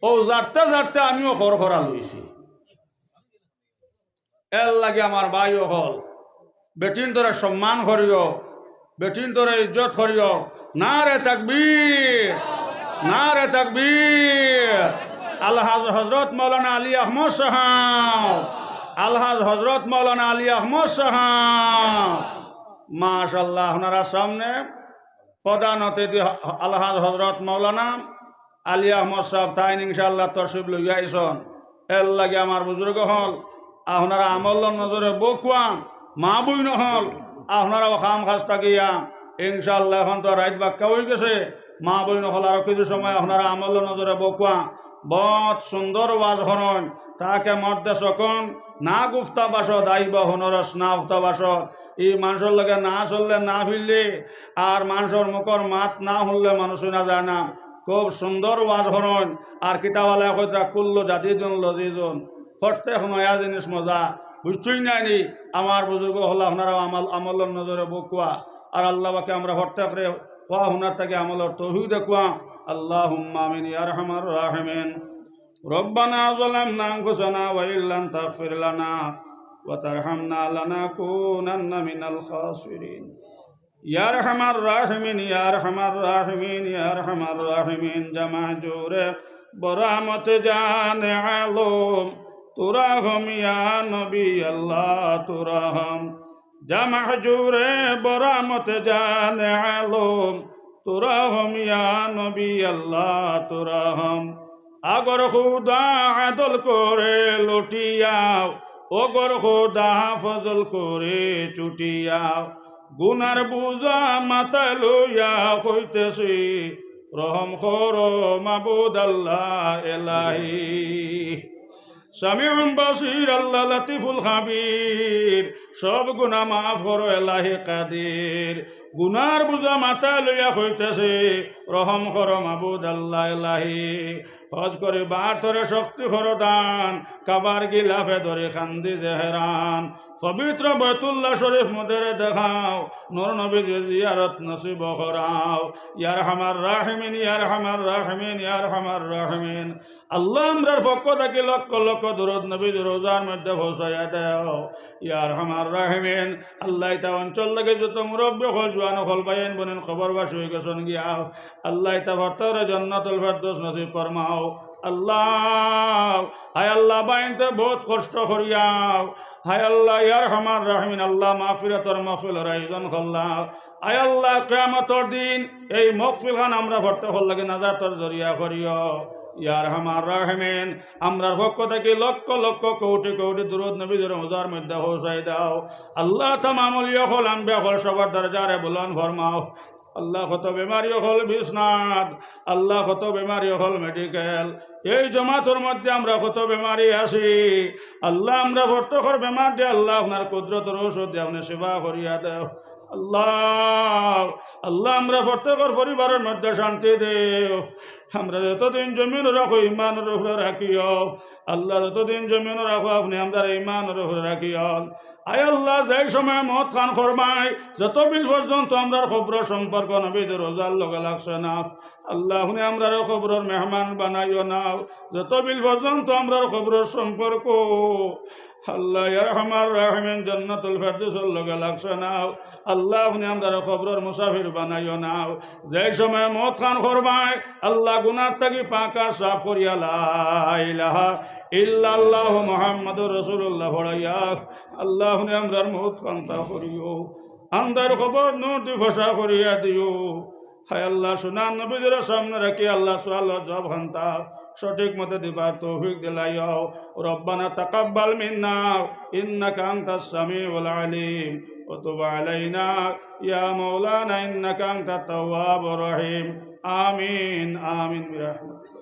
ও জারতে জারতে আমিও খরখরা লইছি এর লাগে আমার ভাইও হল বেটিন তোরে সম্মান করিও বেটিন তোরে ইজ্জত করিও না রে তাকবীর আলহাজ হজরত মৌলানা আলী আহমদ সাহেব আলহাজ হজরত মৌলানা আলী আহমদ সাহেব মাশাআল্লাহ আপনারা সামনে প্রধান অতিথি আলহাজ হজরত মৌলানা আলী আহমদ সাহেব তাই ইনশাআল্লাহ তশরিফ লইয়া আইসন এর লাগে আমার বুজুর্গ হল আপনারা আমল নজরে বকুয়াম মা বই নহল আপনারাও খাম খাস থাকিয়া ইনশাআল্লাহ এখন তো রাত বাক্কা হয়ে গেছে মা বই নহল আরো কিছু সময় আপনারা আমল নজরে বকুয়া বহুত সুন্দর ওয়াজ হরণ তাকে মধ্যে সকন না গুফতা বাসত আইব হনরস না উফতা বাসত এই মানুষের লগে না চললে না ফিরলে আর মানুষের মুখর মাত না শুনলে মানুষ না যায় না খুব সুন্দর ওয়াজ হরণ আর কিতাবালা কইরা কুল্লু জাদিদুন লজিজুন প্রত্যেক নয়া জিনিস মজা বুঝছই নাইনি আমার বুজুর্গ হল আপনারা আমলের নজরে বকুয়া আর আল্লাহ বাকে আমরা প্রত্যেকরে খোয়া হুনার থেকে আমলের তৌহিদ দেখুয়া আল্লাহুম্মা আমিন ইয়া আরহামার রাহিমিন রব্বানা যালামনা আনফুসানা ওয়া ইল্লাম তাগফির লানা ওয়া তারহামনা লানাকুনান্না মিনাল খাসিরিন ইয়া আরহামার রাহিমিন ইয়া আরহামার রাহিমিন ইয়া আরহামার রাহিমিন জামা জোরে বরামত জানে আলম তোরা হম ইয়া নবী আল্লাহ তোরা হম জামা জোরে বরামত জানে আলম তোরা হম ইয়া নবী আল্লাহ তোরা হম আগর খুদা আদল করে লুটিয়াও ওগর খুদা ফজল করে চুটিয়াও গুনার বুঝা মাথায় লইয়া হইতেছি রহম করো মাবুদ আল্লাহ এলাহি সামিউন বাসির আল্লাহ লতিফুল খাবির সব গুনাহ মাফ করো এলাহি কাদির গুনার বুঝা মাথায় লইয়া হইতেছে রহম করো মাবুদ আল্লাহ এলাহি হজ করে বাতরে শক্তি করো দান কাবার গিলাফে ধরে খান্দি জেহরান পবিত্র বাইতুল্লাহ শরীফ মদের দেখাও নূর নবী জিয়ারত নসিব করাও ইয়া আরহামার রাহিমিন ইয়া আরহামার রাহিমিন ইয়া আরহামার রাহিমিন আল্লাহ আমরার পক্ষ থেকে লক্ষ লক্ষ দরুদ নবী রোজার মধ্যে পৌঁছাইয়া দাও ইয়া আরহামার রাহিমিন আল্লাহ তা অঞ্চল লাগে যত মুরব্বী হল জোয়ান হল বাইন বনেন খবরবাসী হয়ে গেছেন গিয়াও আল্লাহ তা ভর্তরে জান্নাতুল ফেরদৌস নসিব ফরমাও আল্লাহ হায় আল্লাহ বাইনতে বহুত কষ্ট করিয়াও হায় আল্লাহ ইয়া আরহামার রাহিমিন আল্লাহ মাগফিরাতর মাহফিলের আয়োজন করলাম আয় আল্লাহ কিয়ামতের দিন এই মাহফিল খান আমরা ভর্তি হল লাগে নাজাতের জরিয়া করিও ইয়া আরহামার রাহিমিন আমরার পক্ষ থেকে লক্ষ লক্ষ কোটি কোটি দুরূদ নবীর রোজার মধ্যে পৌঁছাই দাও আল্লাহ তামাম আউলিয়া হল আম্বিয়া হল সবার দরজারে বুলন্দ ফরমাও আল্লাহ কত বেমারি হল বিছনাথ আল্লাহ কত বেমারি হল মেডিকেল এই জমাতর মধ্যে আমরা কত বেমারি আছি আল্লাহ আমরা ভর্তকর বেমার দিয়ে আল্লাহ আপনার কুদরতের ঔষধ দিয়ে আপনি সেবা করিয়া দেও আল্লাহ আল্লাহ আমরা প্রত্যেকের পরিবারের মধ্যে শান্তি দেও আমরা যতদিন জমিন রাখো ইমানের উপরে রাখিও আল্লাহ যতদিন জমিন রাখো আপনি আমরা ইমানের উপরে রাখিও আয় আল্লাহ যেই সময় মত খান ফরমাই যত বিল পর্যন্ত আমরা খবর সম্পর্ক নবীজ রোজার লগে লাগছে না আল্লাহ আপনি আমরা খবরের মেহমান বানাইও না যত বিল পর্যন্ত আমরা খবরের সম্পর্ক আল্লাহ ইয়া আরহামার রাহিমিন জান্নাতুল ফেরদৌসের লগে লাগছে না আল্লাহ আপনি আমরা খবরের মুসাফির বানাইও না যেই সময় মত খান ফরমাই আল্লাহ গুনাহ থেকে পাকা সাফ করিয়া লা ইলাহা ইল্লাল্লাহু মুহাম্মাদুর রাসূলুল্লাহ পড়াইয়া আল্লাহ আপনি আমরার মত খানতা করিও আন্দার খবর নূর দি ফসা করিয়া দিও হায় আল্লাহ সুনান নবীদের সামনে রাখি আল্লাহ সুআল জবাব খানতা সঠিক মতে দিবার তৌফিক দিলাইও রব্বানা তাকাব্বাল মিন্না ইন্নাকা আনতাস সামিউল আলিম ওয়া তুব আলাইনা ইয়া মাওলানা ইন্নাকা আনতাত তাওয়াবুর রহিম আমিন আমিন বিরহমাতিকা